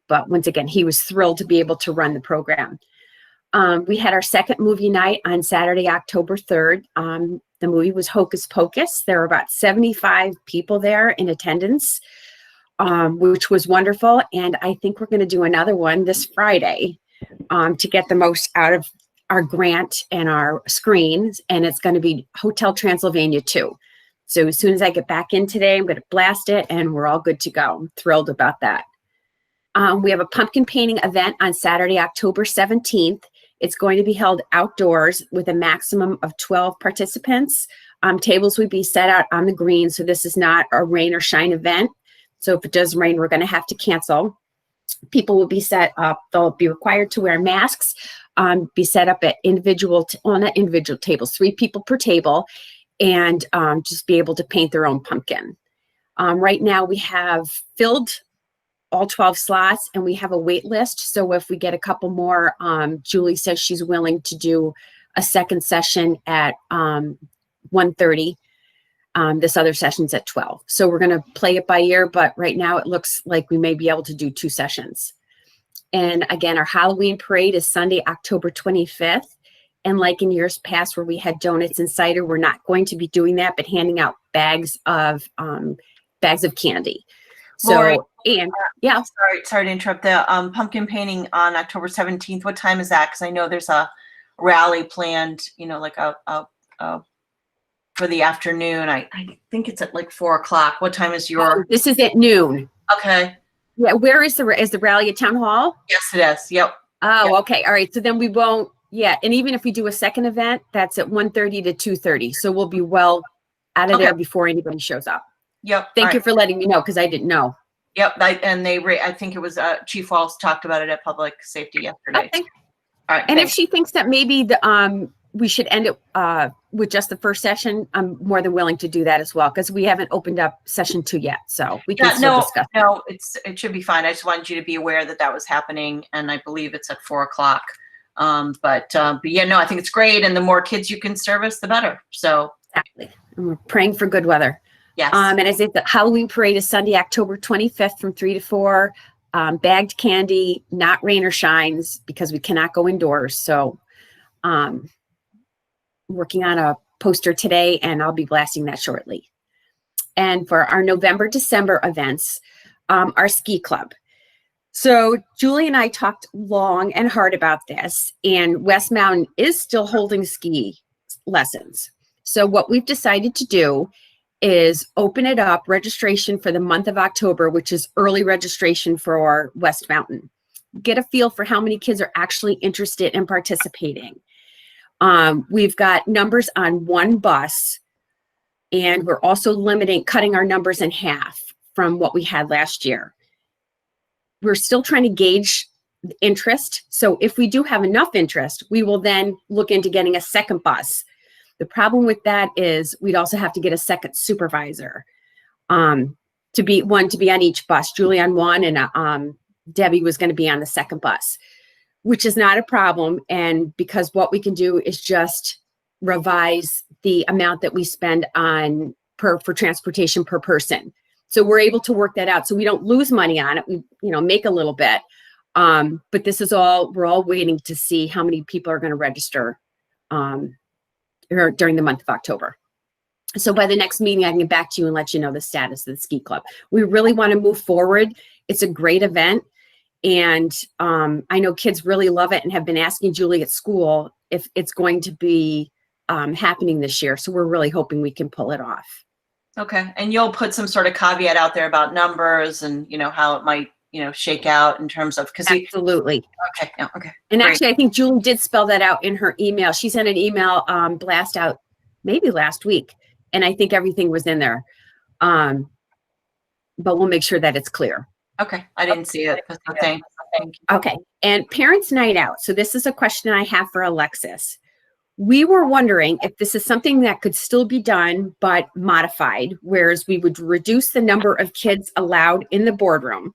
But once again, he was thrilled to be able to run the program. We had our second movie night on Saturday, October 3rd. The movie was Hocus Pocus. There were about 75 people there in attendance, which was wonderful. And I think we're going to do another one this Friday to get the most out of our grant and our screens. And it's going to be Hotel Transylvania 2. So as soon as I get back in today, I'm going to blast it and we're all good to go. I'm thrilled about that. We have a pumpkin painting event on Saturday, October 17th. It's going to be held outdoors with a maximum of 12 participants. Tables would be set out on the green, so this is not a rain or shine event. So if it does rain, we're going to have to cancel. People will be set up. They'll be required to wear masks, be set up at not individual tables, 3 people per table, and just be able to paint their own pumpkin. Right now we have filled all 12 slots and we have a wait list. So if we get a couple more, Julie says she's willing to do a second session at 1:30. This other session's at 12. So we're going to play it by ear, but right now it looks like we may be able to do 2 sessions. And again, our Halloween parade is Sunday, October 25th. And like in years past where we had donuts and cider, we're not going to be doing that, but handing out bags of candy. So, Lori, and yeah. Sorry to interrupt. The pumpkin painting on October 17th, what time is that? Because I know there's a rally planned, like for the afternoon. I think it's at like 4:00. What time is your? This is at noon. Okay. Yeah. Where is the rally at Town Hall? Yes, it is. Yep. Oh, Yep. Okay. All right. So then we won't. Yeah. And even if we do a second event, that's at 1:30 to 2:30. So we'll be well out of there before anybody shows up. Yep. Thank you for letting me know because I didn't know. Yep. I think it was Chief Walls talked about it at Public Safety yesterday. Okay. All right. And thanks. if she thinks that maybe we should end it with just the first session, I'm more than willing to do that as well, because we haven't opened up session 2 yet, so we can still discuss. No, it should be fine. I just wanted you to be aware that that was happening, and I believe it's at 4 o'clock. But yeah, no, I think it's great, and the more kids you can service, the better. So Exactly. And we're praying for good weather. yes. And as I said, the Halloween parade is Sunday, October 25th from 3 to 4. Bagged candy, not rain or shines, because we cannot go indoors. So working on a poster today, and I'll be blasting that shortly. And for our November, December events, our ski club. So Julie and I talked long and hard about this, and West Mountain is still holding ski lessons. So what we've decided to do is open it up, registration for the month of October, which is early registration for West Mountain. Get a feel for how many kids are actually interested in participating. We've got numbers on 1 bus, and we're also cutting our numbers in half from what we had last year. We're still trying to gauge interest. So if we do have enough interest, we will then look into getting a second bus. The problem with that is we'd also have to get a second supervisor to be on each bus. Julie on one, and Debbie was going to be on the second bus, which is not a problem. And because what we can do is just revise the amount that we spend on for transportation per person. So we're able to work that out. So we don't lose money on it. We, make a little bit. But this is we're all waiting to see how many people are going to register during the month of October. So by the next meeting, I can get back to you and let you know the status of the ski club. We really want to move forward. It's a great event. And I know kids really love it and have been asking Julie at school if it's going to be happening this year. So we're really hoping we can pull it off. Okay. And you'll put some sort of caveat out there about numbers and, how it might, shake out in terms of, Absolutely. Okay. Yeah. Okay. And Great. actually, I think Julie did spell that out in her email. She sent an email blast out maybe last week, and I think everything was in there. But we'll make sure that it's clear. Okay. I didn't see it. Thank you. Okay. And parents' night out. So this is a question I have for Alexis. We were wondering if this is something that could still be done, but modified, whereas we would reduce the number of kids allowed in the boardroom.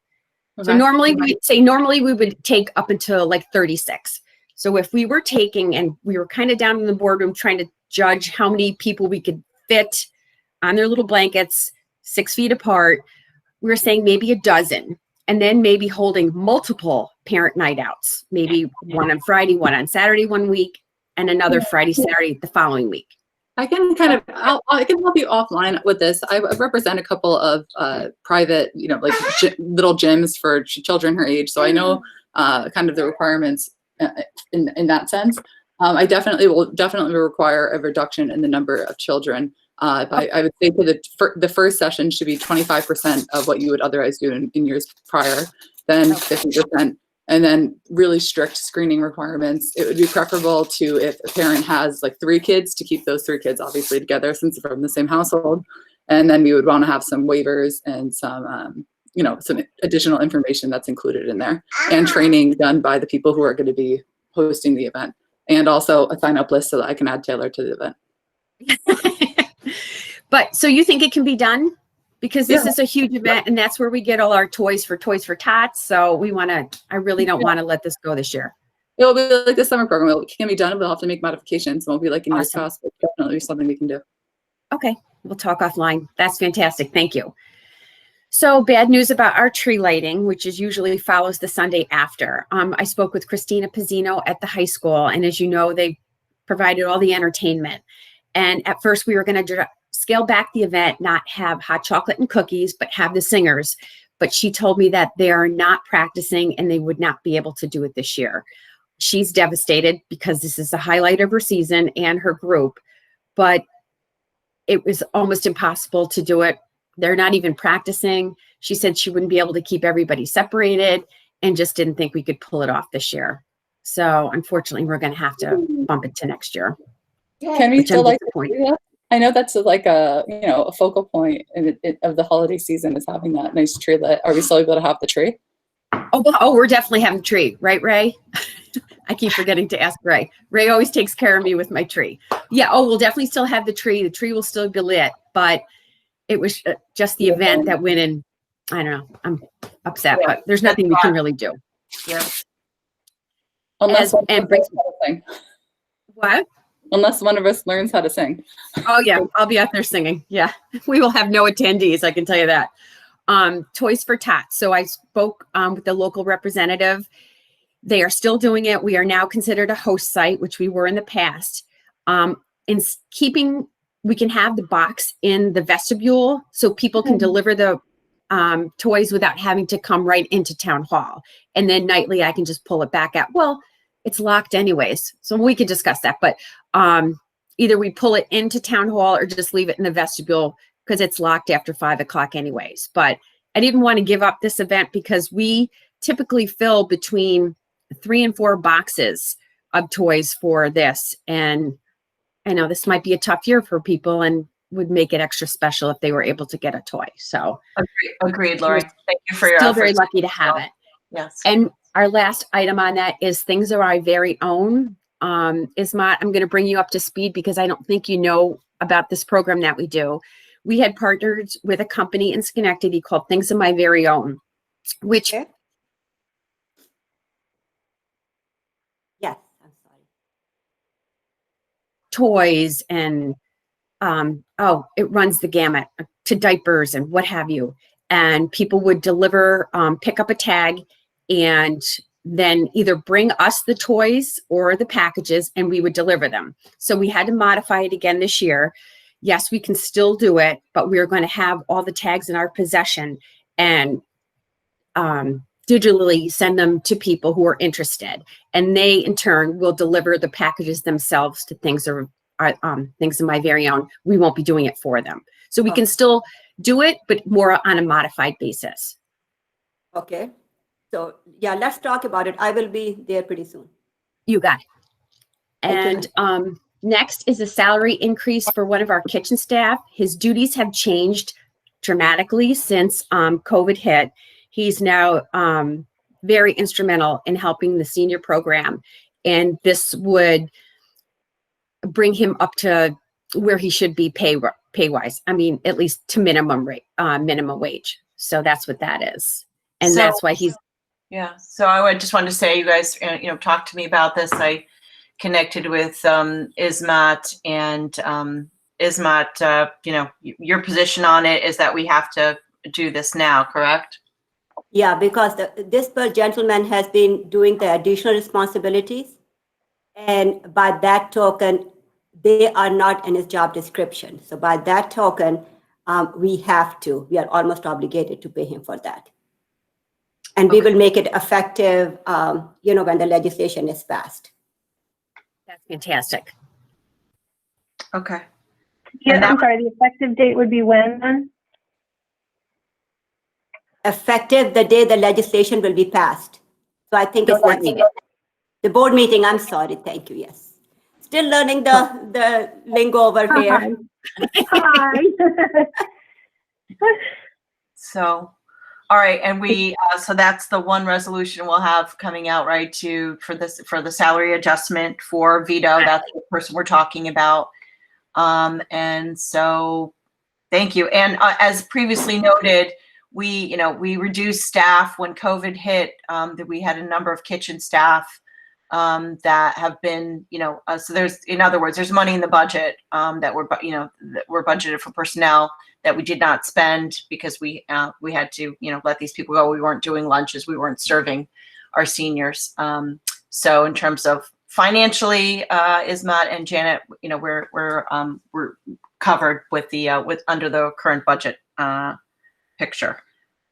So normally we would take up until like 36. So if we were taking, and we were kind of down in the boardroom trying to judge how many people we could fit on their little blankets, 6 feet apart, we were saying maybe a dozen, and then maybe holding multiple parent night outs, maybe one on Friday, one on Saturday, one week, and another Friday, Saturday the following week. I can I can help you offline with this. I represent a couple of private, little gyms for children her age. So I know kind of the requirements in that sense. I definitely will require a reduction in the number of children. I would say the first session should be 25% of what you would otherwise do in years prior, then 50%. And then really strict screening requirements. It would be preferable to, if a parent has like 3 kids, to keep those 3 kids obviously together since they're from the same household. And then we would want to have some waivers and some, some additional information that's included in there, and training done by the people who are going to be hosting the event, and also a sign-up list so that I can add Taylor to the event. But so you think it can be done? Because this is a huge event, and that's where we get all our toys for Tots. So I really don't want to let this go this year. It'll be like the summer program. It can be done. We'll have to make modifications. It won't be like in years past, but definitely something we can do. Okay. We'll talk offline. That's fantastic. Thank you. So bad news about our tree lighting, which is usually follows the Sunday after. I spoke with Christina Pizzino at the high school, and as you know, they provided all the entertainment. And at first we were going to scale back the event, not have hot chocolate and cookies, but have the singers. But she told me that they are not practicing and they would not be able to do it this year. She's devastated because this is the highlight of her season and her group, but it was almost impossible to do it. They're not even practicing. She said she wouldn't be able to keep everybody separated and just didn't think we could pull it off this year. So unfortunately, we're going to have to bump it to next year. Can we still like to do that? I know that's like a focal point of the holiday season is having that nice tree lit. Are we still able to have the tree? Oh, we're definitely having the tree, right, Ray? I keep forgetting to ask Ray. Ray always takes care of me with my tree. Yeah. Oh, we'll definitely still have the tree. The tree will still be lit, but it was just the event that went in. I don't know. I'm upset, Yeah. but there's nothing we can really do. Yeah. Unless one of us brings learns how to sing. what? Unless one of us learns how to sing. Oh yeah, I'll be out there singing. Yeah, we will have no attendees. I can tell you that. Toys for Tots. So I spoke with the local representative. They are still doing it. We are now considered a host site, which we were in the past. We can have the box in the vestibule so people can deliver the toys without having to come right into town hall. And then nightly, I can just pull it back out. Well, it's locked anyways, so we could discuss that. But either we pull it into town hall or just leave it in the vestibule because it's locked after 5 o'clock anyways. But I didn't want to give up this event because we typically fill between 3 and 4 boxes of toys for this. And I know this might be a tough year for people and would make it extra special if they were able to get a toy. So agreed, Lori. Thank you for your still efforts. very lucky to have it. Yes. And our last item on that is things are our very own. Ismat, I'm going to bring you up to speed because I don't think you know about this program that we do. We had partnered with a company in Schenectady called Things of My Very Own, which Yes, I'm sorry. toys and it runs the gamut to diapers and what have you. And people would deliver, pick up a tag and then either bring us the toys or the packages and we would deliver them. So we had to modify it again this year. Yes, we can still do it, but we're going to have all the tags in our possession and digitally send them to people who are interested. And they in turn will deliver the packages themselves to Things of My Very Own. We won't be doing it for them. So we can still do it, but more on a modified basis. Okay. So yeah, let's talk about it. I will be there pretty soon. You got it. Thank And next is a salary increase for one of our kitchen staff. His duties have changed dramatically since COVID hit. He's now very instrumental in helping the senior program. And this would bring him up to where he should be pay-wise. I mean, at least to minimum wage. So that's what that is. And that's why he's. Yeah. So I just wanted to say, you guys, talked to me about this. I connected with Ismat and Ismat, your position on it is that we have to do this now, correct? Yeah, because this gentleman has been doing the additional responsibilities. And by that token, they are not in his job description. So by that token, we are almost obligated to pay him for that. And we will make it effective, when the legislation is passed. That's fantastic. Okay. Yeah, I'm sorry, the effective date would be when then? Effective the day the legislation will be passed. So I think it's next week. The board meeting, I'm sorry, thank you, yes. Still learning the lingo over here. Hi. So, all right, and we so that's the one resolution we'll have coming out, right? For the salary adjustment for Vito. That's the person we're talking about. And so, thank you. And as previously noted, we reduced staff when COVID hit. That we had a number of kitchen staff that have been, so in other words, there's money in the budget that we're budgeted for personnel that we did not spend because we had to, let these people go. We weren't doing lunches. We weren't serving our seniors. So in terms of financially, Ismat and Janet, we're covered with under the current budget picture.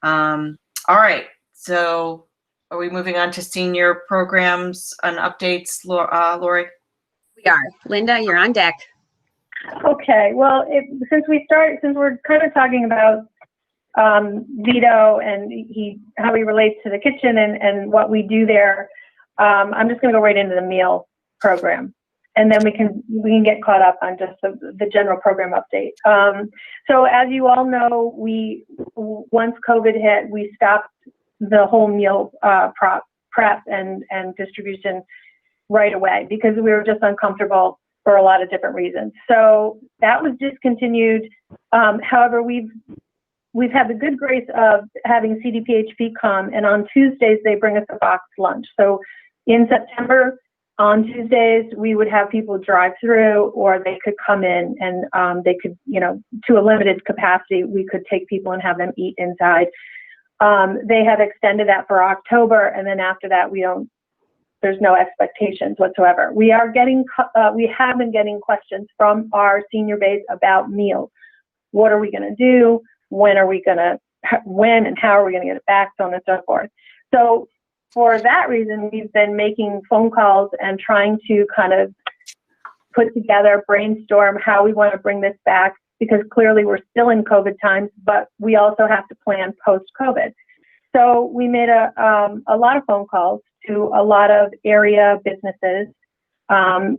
All right. So are we moving on to senior programs and updates, Lori? We are. Linda, you're on deck. Okay, well, since we're kind of talking about Vito and how he relates to the kitchen and what we do there, I'm just going to go right into the meal program, and then we can get caught up on just the general program update. So as you all know, once COVID hit, we stopped the whole meal prep and distribution right away because we were just uncomfortable for a lot of different reasons. So that was discontinued. However, we've had the good grace of having CDPHP come, and on Tuesdays they bring us a boxed lunch. So in September, on Tuesdays, we would have people drive through, or they could come in and they could, to a limited capacity, we could take people and have them eat inside. They have extended that for October, and then after that, there's no expectations whatsoever. We have been getting questions from our senior base about meals. What are we going to do? When and how are we going to get it back, so on and so forth. So for that reason, we've been making phone calls and trying to kind of put together, brainstorm how we want to bring this back, because clearly we're still in COVID times, but we also have to plan post-COVID. So we made a lot of phone calls to a lot of area businesses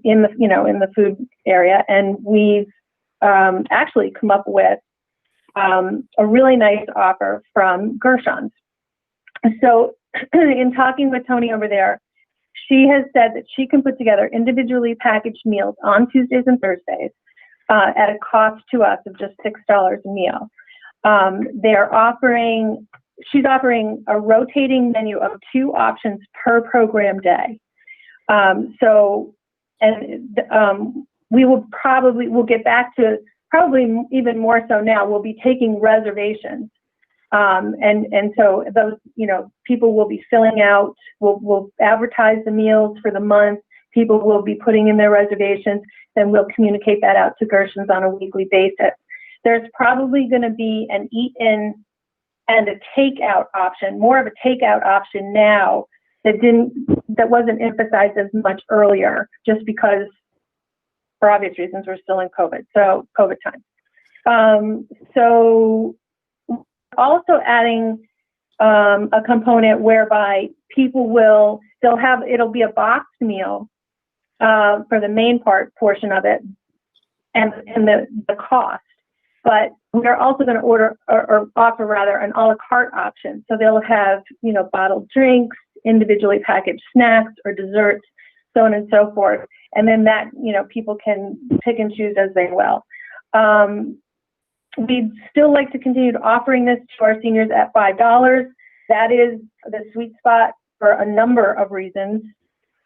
in the food area, and we've actually come up with a really nice offer from Gershon's. So in talking with Tony over there, she has said that she can put together individually packaged meals on Tuesdays and Thursdays at a cost to us of just $6 a meal. She's offering a rotating menu of 2 options per program day. We'll get back to probably even more so now. We'll be taking reservations. And so those, people will be filling out, we'll advertise the meals for the month. People will be putting in their reservations, then we'll communicate that out to Gershon's on a weekly basis. There's probably going to be an eat-in and a takeout option, more of a takeout option now that wasn't emphasized as much earlier, just because, for obvious reasons, we're still in COVID time. So also adding a component whereby it'll be a boxed meal for the main portion of it and the cost. But we're also going to offer an a la carte option. So they'll have, bottled drinks, individually packaged snacks or desserts, so on and so forth. And then that, people can pick and choose as they will. We'd still like to continue offering this to our seniors at $5. That is the sweet spot for a number of reasons.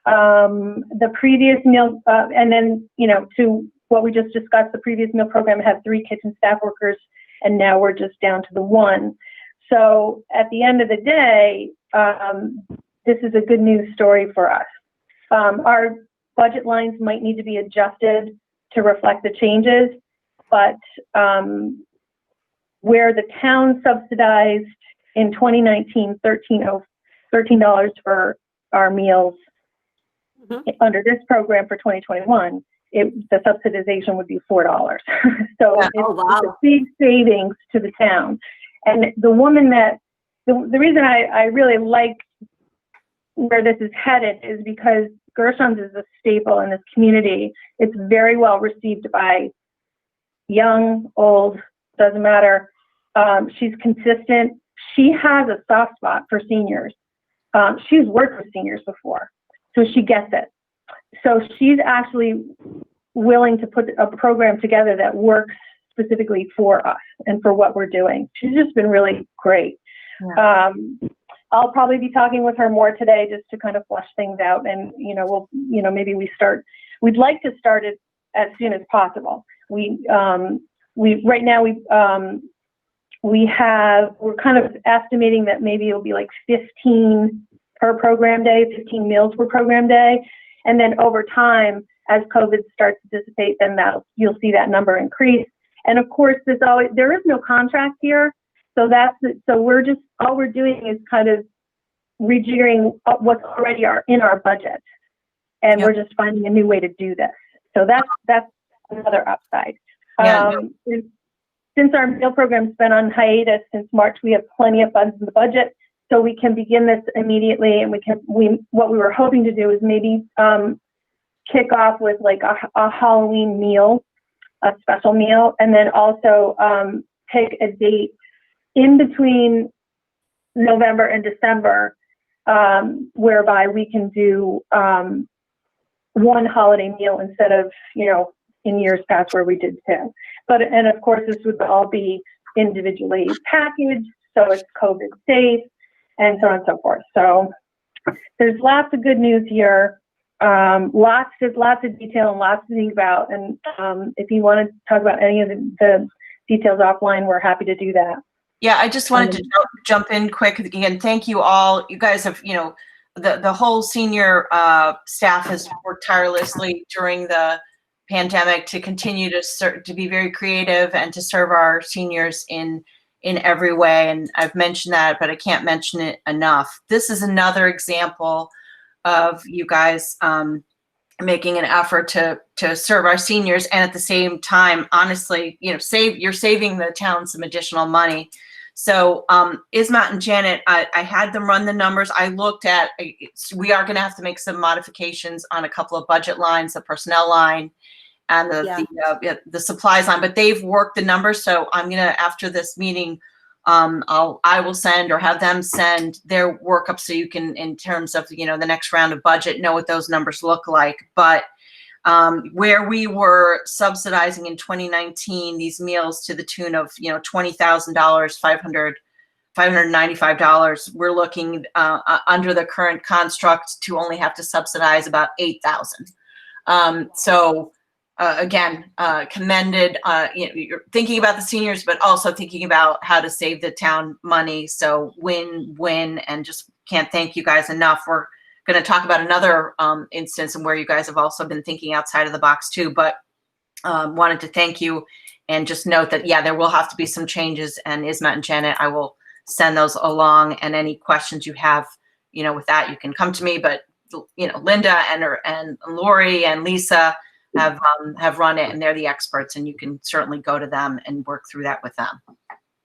The previous meal, and then, to what we just discussed, the previous meal program had 3 kitchen staff workers, and now we're just down to the 1. So at the end of the day, this is a good news story for us. Our budget lines might need to be adjusted to reflect the changes, but where the town subsidized in 2019 $13 for our meals under this program for 2021, the subsidization would be $4. So it's a big savings to the town. And the reason I really like where this is headed is because Gershon's is a staple in this community. It's very well received by young, old, doesn't matter. She's consistent. She has a soft spot for seniors. She's worked with seniors before, so she gets it. So she's actually willing to put a program together that works specifically for us and for what we're doing. She's just been really great. Yeah. I'll probably be talking with her more today just to kind of flush things out, and maybe we'd like to start it as soon as possible. We're kind of estimating that maybe it'll be like 15 per program day, 15 meals per program day. And then over time, as COVID starts to dissipate, then you'll see that number increase. And of course, there is no contract here. So all we're doing is kind of rejiggering what's already in our budget. And we're just finding a new way to do this. So that's another upside. Since our meal program's been on hiatus since March, we have plenty of funds in the budget, so we can begin this immediately. And what we were hoping to do is maybe kick off with like a Halloween meal, a special meal, and then also pick a date in between November and December, whereby we can do one holiday meal instead of, in years past where we did two. And of course, this would all be individually packaged, so it's COVID safe, and so on and so forth. So there's lots of good news here. There's lots of detail and lots to think about. And if you want to talk about any of the details offline, we're happy to do that. Yeah, I just wanted to jump in quick again. Thank you all. You guys have, the whole senior staff has worked tirelessly during the pandemic to continue to be very creative and to serve our seniors in every way. And I've mentioned that, but I can't mention it enough. This is another example of you guys making an effort to serve our seniors, and at the same time, honestly, you're saving the town some additional money. So Ismat and Janet, I had them run the numbers. I looked at, we are going to have to make some modifications on a couple of budget lines, the personnel line and the supplies line, but they've worked the numbers. So I'm going to, after this meeting, I will send or have them send their workup so you can, in terms of, the next round of budget, know what those numbers look like. But where we were subsidizing in 2019 these meals to the tune of, $20,000, $595, we're looking under the current construct to only have to subsidize about $8,000. So again, commended. You're thinking about the seniors, but also thinking about how to save the town money. So win-win, and just can't thank you guys enough. We're going to talk about another instance and where you guys have also been thinking outside of the box too, but wanted to thank you and just note that, yeah, there will have to be some changes, and Ismat and Janet, I will send those along, and any questions you have, with that, you can come to me, but Linda and Lori and Lisa have run it, and they're the experts, and you can certainly go to them and work through that with them.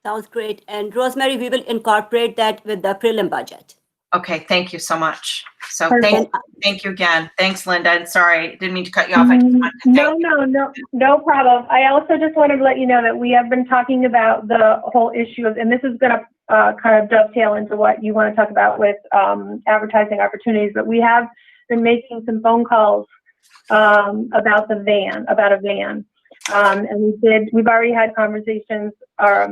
Sounds great. And Rosemary, we will incorporate that with the prelim budget. Okay, thank you so much. So Perfect. thank you again. Thanks, Linda. And sorry, didn't mean to cut you off. I just wanted to thank you. No problem. I also just wanted to let you know that we have been talking about the whole issue of, and this is going to kind of dovetail into what you want to talk about with advertising opportunities, but we have been making some phone calls about a van. And we've already had conversations a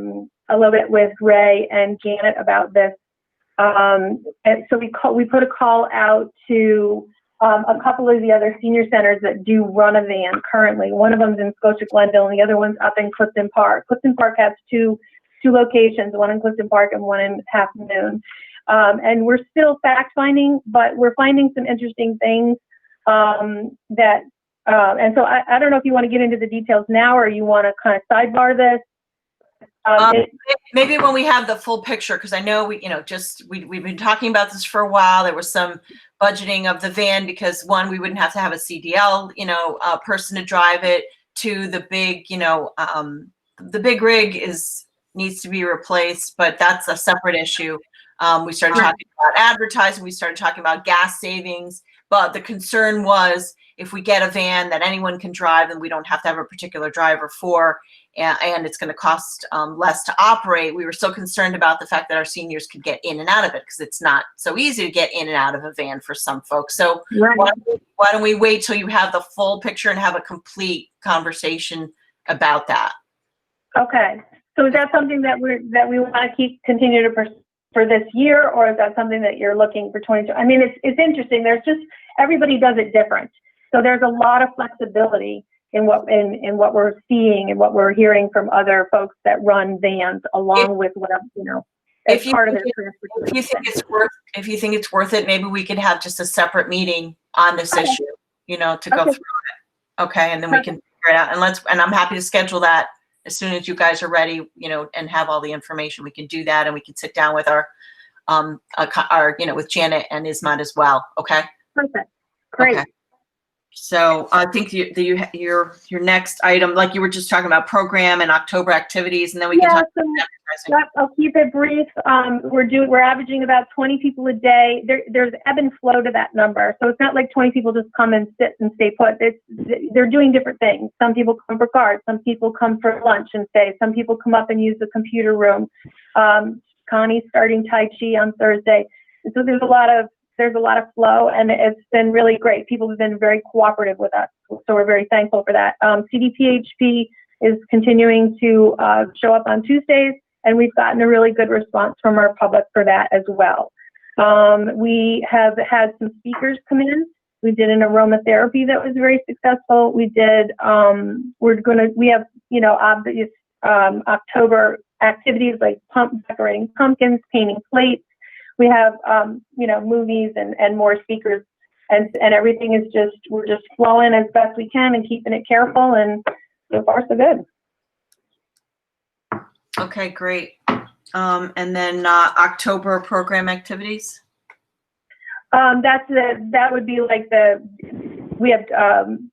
little bit with Ray and Janet about this. And so we put a call out to a couple of the other senior centers that do run a van currently. One of them's in Scotia Glenville, and the other one's up in Clifton Park. Clifton Park has two locations, one in Clifton Park and one in Half Moon. And we're still fact finding, but we're finding some interesting things and so I don't know if you want to get into the details now, or you want to kind of sidebar this. Maybe when we have the full picture, because I know we've been talking about this for a while. There was some budgeting of the van because, one, we wouldn't have to have a CDL, person to drive it. Two, the big rig needs to be replaced, but that's a separate issue. We started talking about advertising. We started talking about gas savings, but the concern was, if we get a van that anyone can drive and we don't have to have a particular driver for, and it's going to cost less to operate, we were so concerned about the fact that our seniors could get in and out of it, because it's not so easy to get in and out of a van for some folks. So why don't we wait till you have the full picture and have a complete conversation about that? Okay. So is that something that we want to continue to pursue for this year, or is that something that you're looking for 22? I mean, it's interesting. There's just, everybody does it different. So there's a lot of flexibility in what we're seeing and what we're hearing from other folks that run vans, along with what as part of their transportation. If you think it's worth it, maybe we could have just a separate meeting on this issue, to go through it. Okay, and then we can figure it out. And I'm happy to schedule that as soon as you guys are ready, and have all the information. We can do that, and we can sit down with our with Janet and Ismat as well. Okay. Perfect. Great. Okay. So I think your next item, like you were just talking about, program and October activities, and then we can talk about advertising. I'll keep it brief. We're averaging about 20 people a day. There's ebb and flow to that number, so it's not like 20 people just come and sit and stay put. They're doing different things. Some people come for cards. Some people come for lunch and stay. Some people come up and use the computer room. Connie's starting Tai Chi on Thursday, and so there's a lot of there's a lot of flow, and it's been really great. People have been very cooperative with us, so we're very thankful for that. CDPHP is continuing to show up on Tuesdays, and we've gotten a really good response from our public for that as well. We have had some speakers come in. We did an aromatherapy that was very successful. We did, we have, obvious October activities like decorating pumpkins, painting plates. We have, movies and more speakers, and everything is we're just flowing as best we can and keeping it careful, and so far so good. Okay, great. And then October program activities? That would be like we have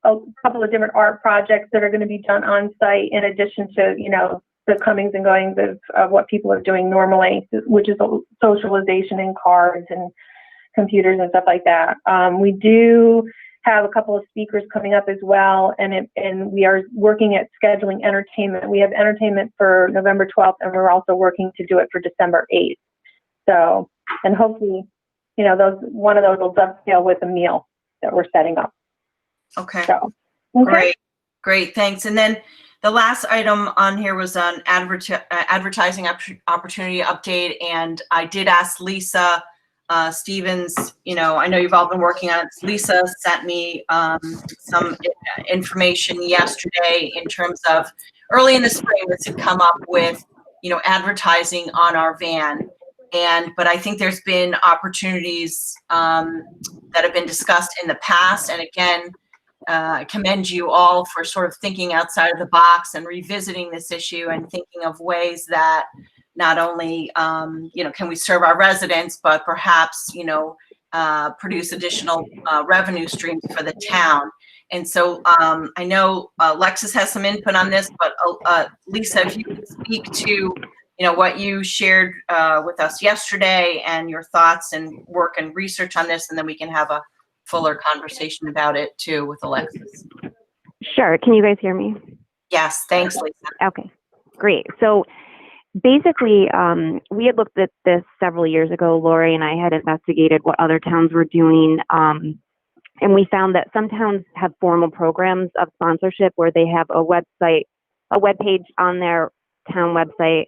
a couple of different art projects that are going to be done on site in addition to, the comings and goings of what people are doing normally, which is socialization and cards and computers and stuff like that. We do have a couple of speakers coming up as well, and we are working at scheduling entertainment. We have entertainment for November 12th, and we're also working to do it for December 8th. So, and hopefully, one of those will dovetail with a meal that we're setting up. Okay. So, okay. Great, thanks. And then the last item on here was an advertising opportunity update, and I did ask Lisa Stevens, I know you've all been working on it. Lisa sent me some information yesterday in terms of early in the spring, this had come up with, advertising on our van. But I think there's been opportunities that have been discussed in the past. And again, I commend you all for sort of thinking outside of the box and revisiting this issue and thinking of ways that not only, can we serve our residents, but perhaps, produce additional revenue streams for the town. And so I know Alexis has some input on this, but Lisa, if you could speak to, what you shared with us yesterday and your thoughts and work and research on this, and then we can have a fuller conversation about it too with Alexis. Sure. Can you guys hear me? Yes. Thanks, Lisa. Okay, great. So basically, we had looked at this several years ago. Lori and I had investigated what other towns were doing. And we found that some towns have formal programs of sponsorship where they have a web page on their town website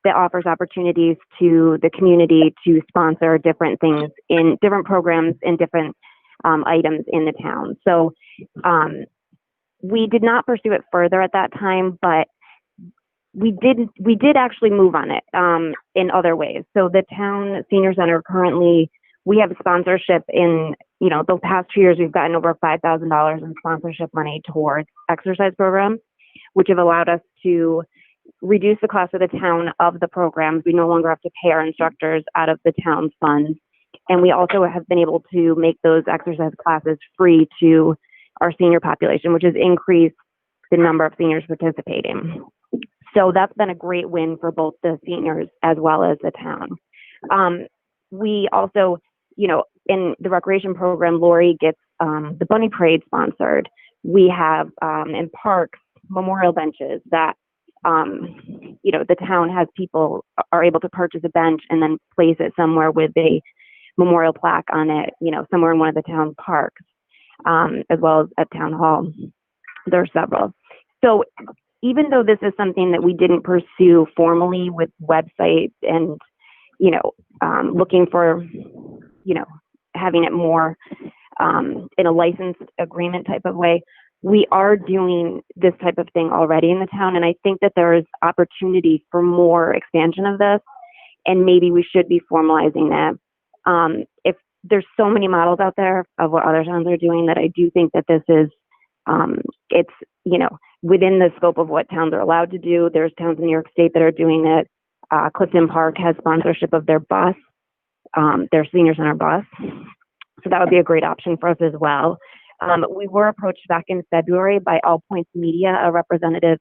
that offers opportunities to the community to sponsor different things in different programs and different items in the town. So we did not pursue it further at that time, but we did actually move on it in other ways. So the town senior center currently, we have sponsorship in, the past 2 years, we've gotten over $5,000 in sponsorship money towards exercise programs, which have allowed us to reduce the cost of the town of the programs. We no longer have to pay our instructors out of the town's funds. And we also have been able to make those exercise classes free to our senior population, which has increased the number of seniors participating. So that's been a great win for both the seniors as well as the town. We also, in the recreation program, Lori gets the bunny parade sponsored. We have in parks, memorial benches that, the town has people are able to purchase a bench and then place it somewhere with a memorial plaque on it, somewhere in one of the town parks, as well as at town hall. There are several. So even though this is something that we didn't pursue formally with websites and, looking for, having it more in a licensed agreement type of way, we are doing this type of thing already in the town. And I think that there is opportunity for more expansion of this, and maybe we should be formalizing that. If there's so many models out there of what other towns are doing, that I do think that this is, it's, within the scope of what towns are allowed to do. There's towns in New York State that are doing it. Clifton Park has sponsorship of their bus, their senior center bus. So that would be a great option for us as well. We were approached back in February by All Points Media. A representative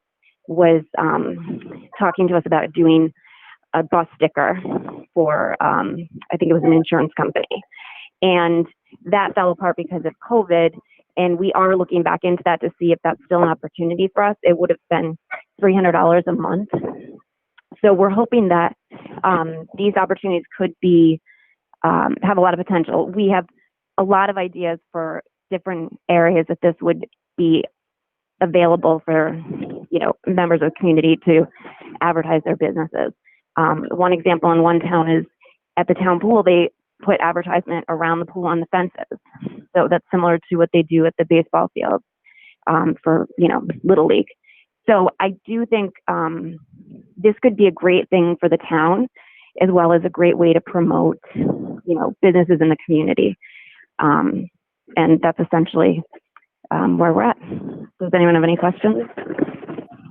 was talking to us about doing a bus sticker for, I think it was an insurance company. And that fell apart because of COVID. And we are looking back into that to see if that's still an opportunity for us. It would have been $300 a month. So we're hoping that these opportunities could be have a lot of potential. We have a lot of ideas for different areas that this would be available for, members of the community to advertise their businesses. One example in one town is at the town pool, they put advertisement around the pool on the fences. So that's similar to what they do at the baseball field for, Little League. So I do think this could be a great thing for the town, as well as a great way to promote, businesses in the community. And that's essentially where we're at. Does anyone have any questions?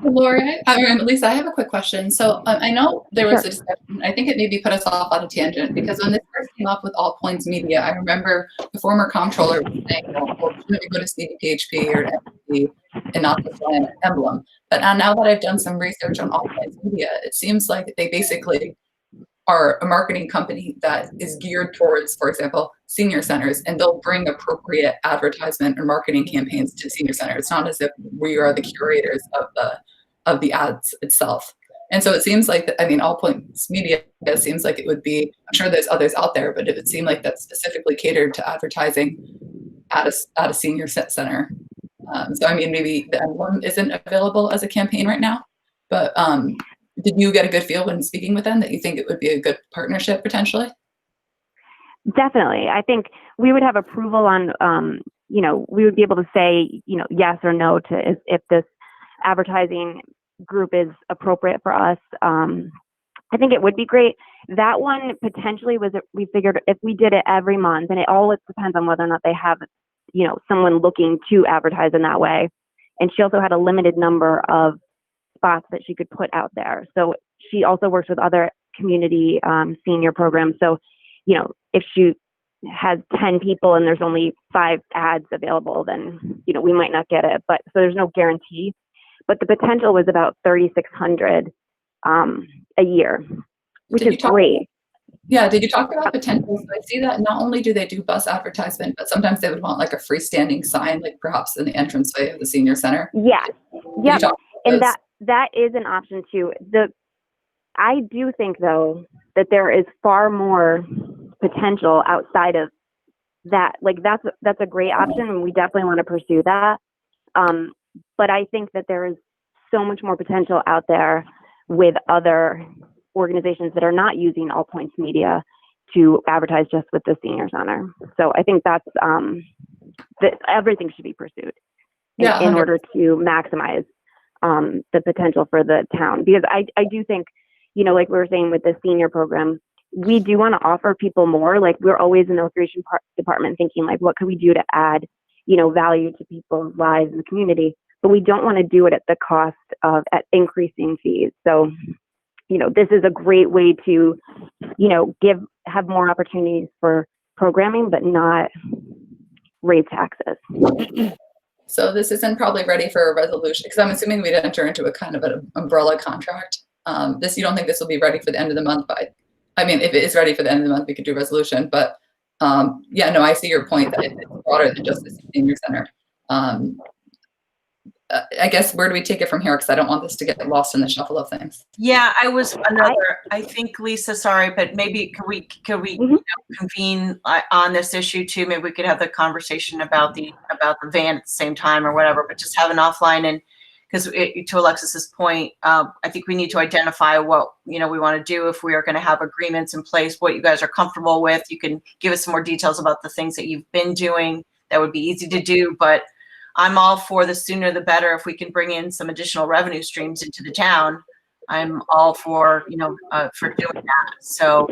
Lori, Lisa, I have a quick question. So I know there was a discussion, I think it maybe put us off on a tangent, because when this first came up with All Points Media, I remember the former comptroller was saying, well, shouldn't we go to CDPHP or FP and not just an emblem? But now that I've done some research on All Points Media, it seems like they basically are a marketing company that is geared towards, for example, senior centers, and they'll bring appropriate advertisement or marketing campaigns to senior centers. It's not as if we are the curators of the ads itself. And so it seems like, All Points Media, it seems like it would be, I'm sure there's others out there, but it would seem like that's specifically catered to advertising at a senior center. So maybe the emblem isn't available as a campaign right now, but did you get a good feel when speaking with them that you think it would be a good partnership potentially? Definitely. I think we would have approval on, we would be able to say, yes or no to if this advertising group is appropriate for us. I think it would be great. That one potentially we figured if we did it every month, and it always depends on whether or not they have, someone looking to advertise in that way. And she also had a limited number of spots that she could put out there. So she also works with other community senior programs. So, if she has 10 people and there's only 5 ads available, then, we might not get it. But so there's no guarantee. But the potential was about 3,600 a year, which is great. Yeah. Did you talk about potential? So I see that not only do they do bus advertisement, but sometimes they would want like a freestanding sign, like perhaps in the entranceway of the senior center. Yeah. Yeah. And that is an option too. I do think though that there is far more potential outside of that. Like that's a great option, and we definitely want to pursue that. But I think that there is so much more potential out there with other organizations that are not using All Points Media to advertise just with the senior center. So I think that's that everything should be pursued in order to maximize the potential for the town. Because I do think, like we were saying with the senior program, we do want to offer people more. Like we're always in the recreation department thinking like, what could we do to add, value to people's lives in the community? But we don't want to do it at the cost of increasing fees. So, this is a great way to, have more opportunities for programming, but not raise taxes. So this isn't probably ready for a resolution, because I'm assuming we'd enter into a kind of an umbrella contract. You don't think this will be ready for the end of the month, but if it is ready for the end of the month, we could do a resolution. But I see your point that it's broader than just the senior center. I guess where do we take it from here? Because I don't want this to get lost in the shuffle of things. Yeah, I think, Lisa, sorry, but maybe could we convene on this issue too? Maybe we could have the conversation about the van at the same time or whatever, but just have an offline. And because to Alexis's point, I think we need to identify what, we want to do if we are going to have agreements in place, what you guys are comfortable with. You can give us some more details about the things that you've been doing. That would be easy to do, but I'm all for the sooner the better. If we can bring in some additional revenue streams into the town, I'm all for doing that. So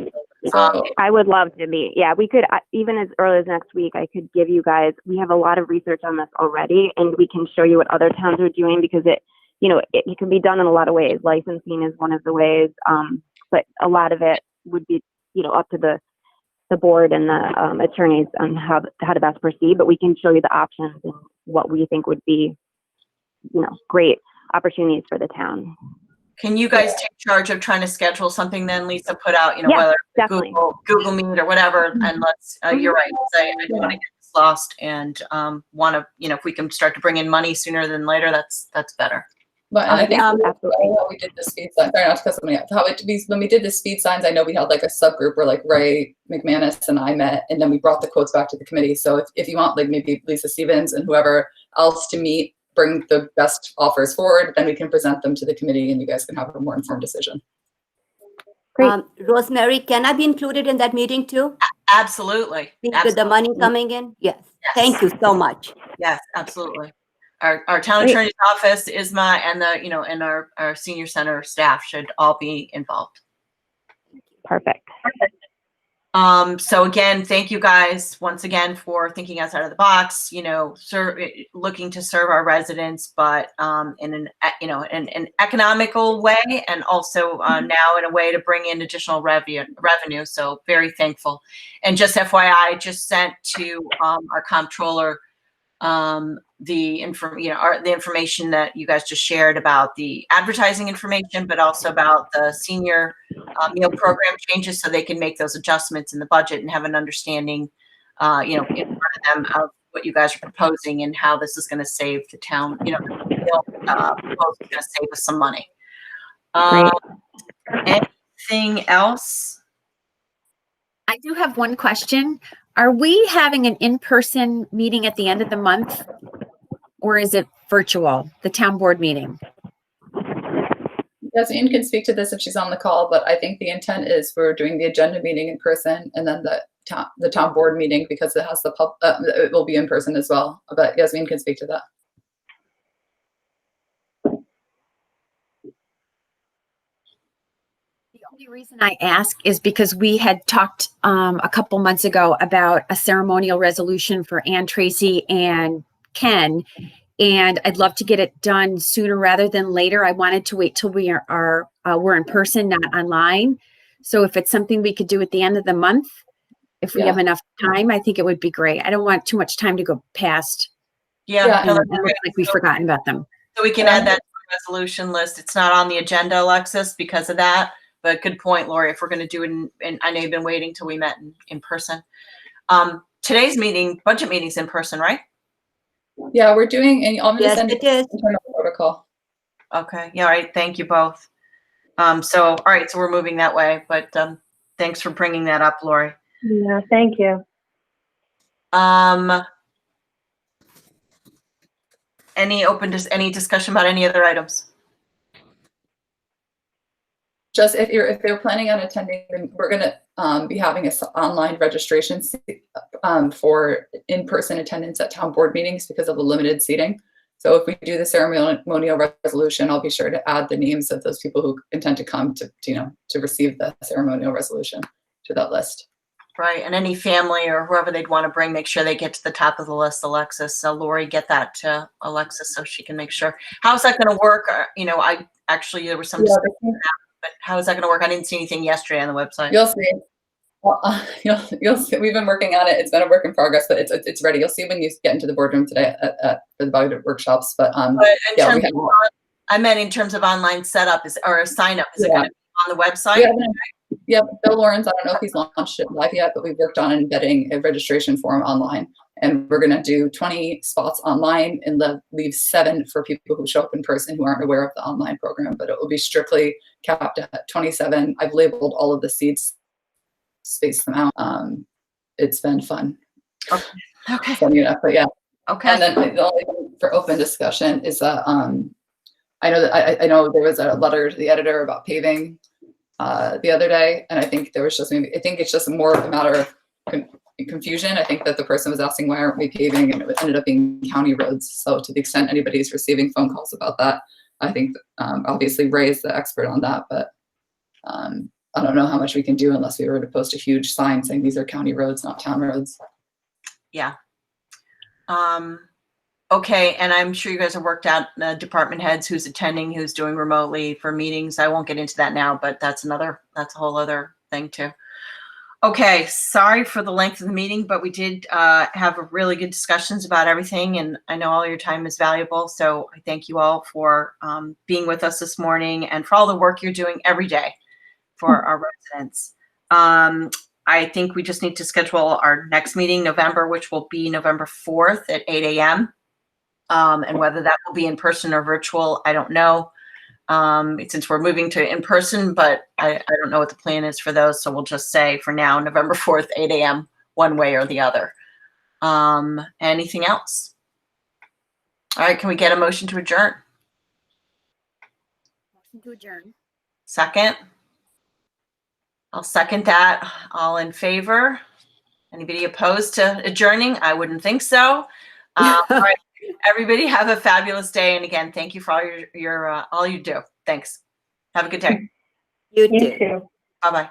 I would love to meet. Yeah, we could even as early as next week. I could give you guys. We have a lot of research on this already, and we can show you what other towns are doing because it can be done in a lot of ways. Licensing is one of the ways, but a lot of it would be up to the board and the attorneys on how to best proceed. But we can show you the options and what we think would be, great opportunities for the town. Can you guys take charge of trying to schedule something then, Lisa, put out, Yeah, whether Google Meet or whatever, and let's, you're right, I don't want to get this lost and want to, if we can start to bring in money sooner than later, that's better. But and I think absolutely. how we did the speed signs. Sorry, not to cut something out. When we did the speed signs, I know we had like a subgroup where like Ray McManus and I met, and then we brought the quotes back to the committee. So if you want, like maybe Lisa Stevens and whoever else to meet, bring the best offers forward, then we can present them to the committee, and you guys can have a more informed decision. Great. Rosemary, can I be included in that meeting too? Absolutely. With the money coming in? Yes. Thank you so much. Yes, absolutely. Our town Great. attorney's office, ISMA, and and our senior center staff should all be involved. Perfect. So again, thank you guys once again for thinking outside of the box, looking to serve our residents, but in an economical way, and also now in a way to bring in additional revenue. So very thankful. And just FYI, I just sent to our comptroller the information that you guys just shared about the advertising information, but also about the senior meal program changes, so they can make those adjustments in the budget and have an understanding, in front of them of what you guys are proposing and how this is going to save the town. The meal proposal is going to save us some money. Anything else? I do have one question. Are we having an in-person meeting at the end of the month, or is it virtual, the town board meeting? Yasmin can speak to this if she's on the call, but I think the intent is we're doing the agenda meeting in person, and then the town board meeting, because it has it will be in person as well. But Yasmin can speak to that. The only reason I ask is because we had talked a couple months ago about a ceremonial resolution for Ann Tracy and Ken, and I'd love to get it done sooner rather than later. I wanted to wait till we're in person, not online. So if it's something we could do at the end of the month, if we have enough time, I think it would be great. I don't want too much time to go past. Yeah, It looks like we've forgotten about them. So we can add that to the resolution list. It's not on the agenda, Alexis, because of that. But good point, Lori. If we're going to do it, and I know you've been waiting till we met in person. Today's budget meeting's in person, right? Yeah, we're doing, and I'm going to send it is. internal protocol. Okay. Yeah. All right. Thank you both. All right. So we're moving that way. But thanks for bringing that up, Lori. Yeah. Thank you. Any discussion about any other items? Just if they're planning on attending, we're going to be having an online registration for in-person attendance at town board meetings because of the limited seating. So if we do the ceremonial resolution, I'll be sure to add the names of those people who intend to come to receive the ceremonial resolution to that list. Right, and any family or whoever they'd want to bring, make sure they get to the top of the list, Alexis. So Lori, get that to Alexis so she can make sure. How's that going to work? I actually, there was some discussion on that, but how is that going to work? I didn't see anything yesterday on the website. You'll see. Well, you'll see. We've been working on it. It's been a work in progress, but it's ready. You'll see when you get into the boardroom today for the budget workshops. But I meant in terms of online setup or a sign up. Is it going to be on the website? Yeah, Bill Lawrence, I don't know if he's launched it live yet, but we've worked on embedding a registration form online. And we're going to do 20 spots online and leave 7 for people who show up in person who aren't aware of the online program. But it will be strictly capped at 27. I've labeled all of the seats, spaced them out. It's been fun. Okay. Funny enough, but yeah. Okay. And then the only thing for open discussion is that I know there was a letter to the editor about paving the other day, and I think it's just more of a matter of confusion. I think that the person was asking why aren't we paving, and it ended up being county roads. So to the extent anybody's receiving phone calls about that, I think obviously Ray is the expert on that, but I don't know how much we can do unless we were to post a huge sign saying these are county roads, not town roads. Yeah. Okay, and I'm sure you guys have worked out department heads who's attending, who's doing remotely for meetings. I won't get into that now, but that's a whole other thing too. Okay, sorry for the length of the meeting, but we did have really good discussions about everything, and I know all your time is valuable, so I thank you all for being with us this morning and for all the work you're doing every day for our residents. I think we just need to schedule our next meeting, November, which will be November 4th at 8 a.m. And whether that will be in person or virtual, I don't know. Since we're moving to in person, but I don't know what the plan is for those. So we'll just say for now, November 4th, 8 a.m., one way or the other. Anything else? All right, can we get a motion to adjourn? Motion to adjourn. Second? I'll second that. All in favor? Anybody opposed to adjourning? I wouldn't think so. All right, everybody have a fabulous day. And again, thank you for all all you do. Thanks. Have a good day. You You too. too. Bye-bye.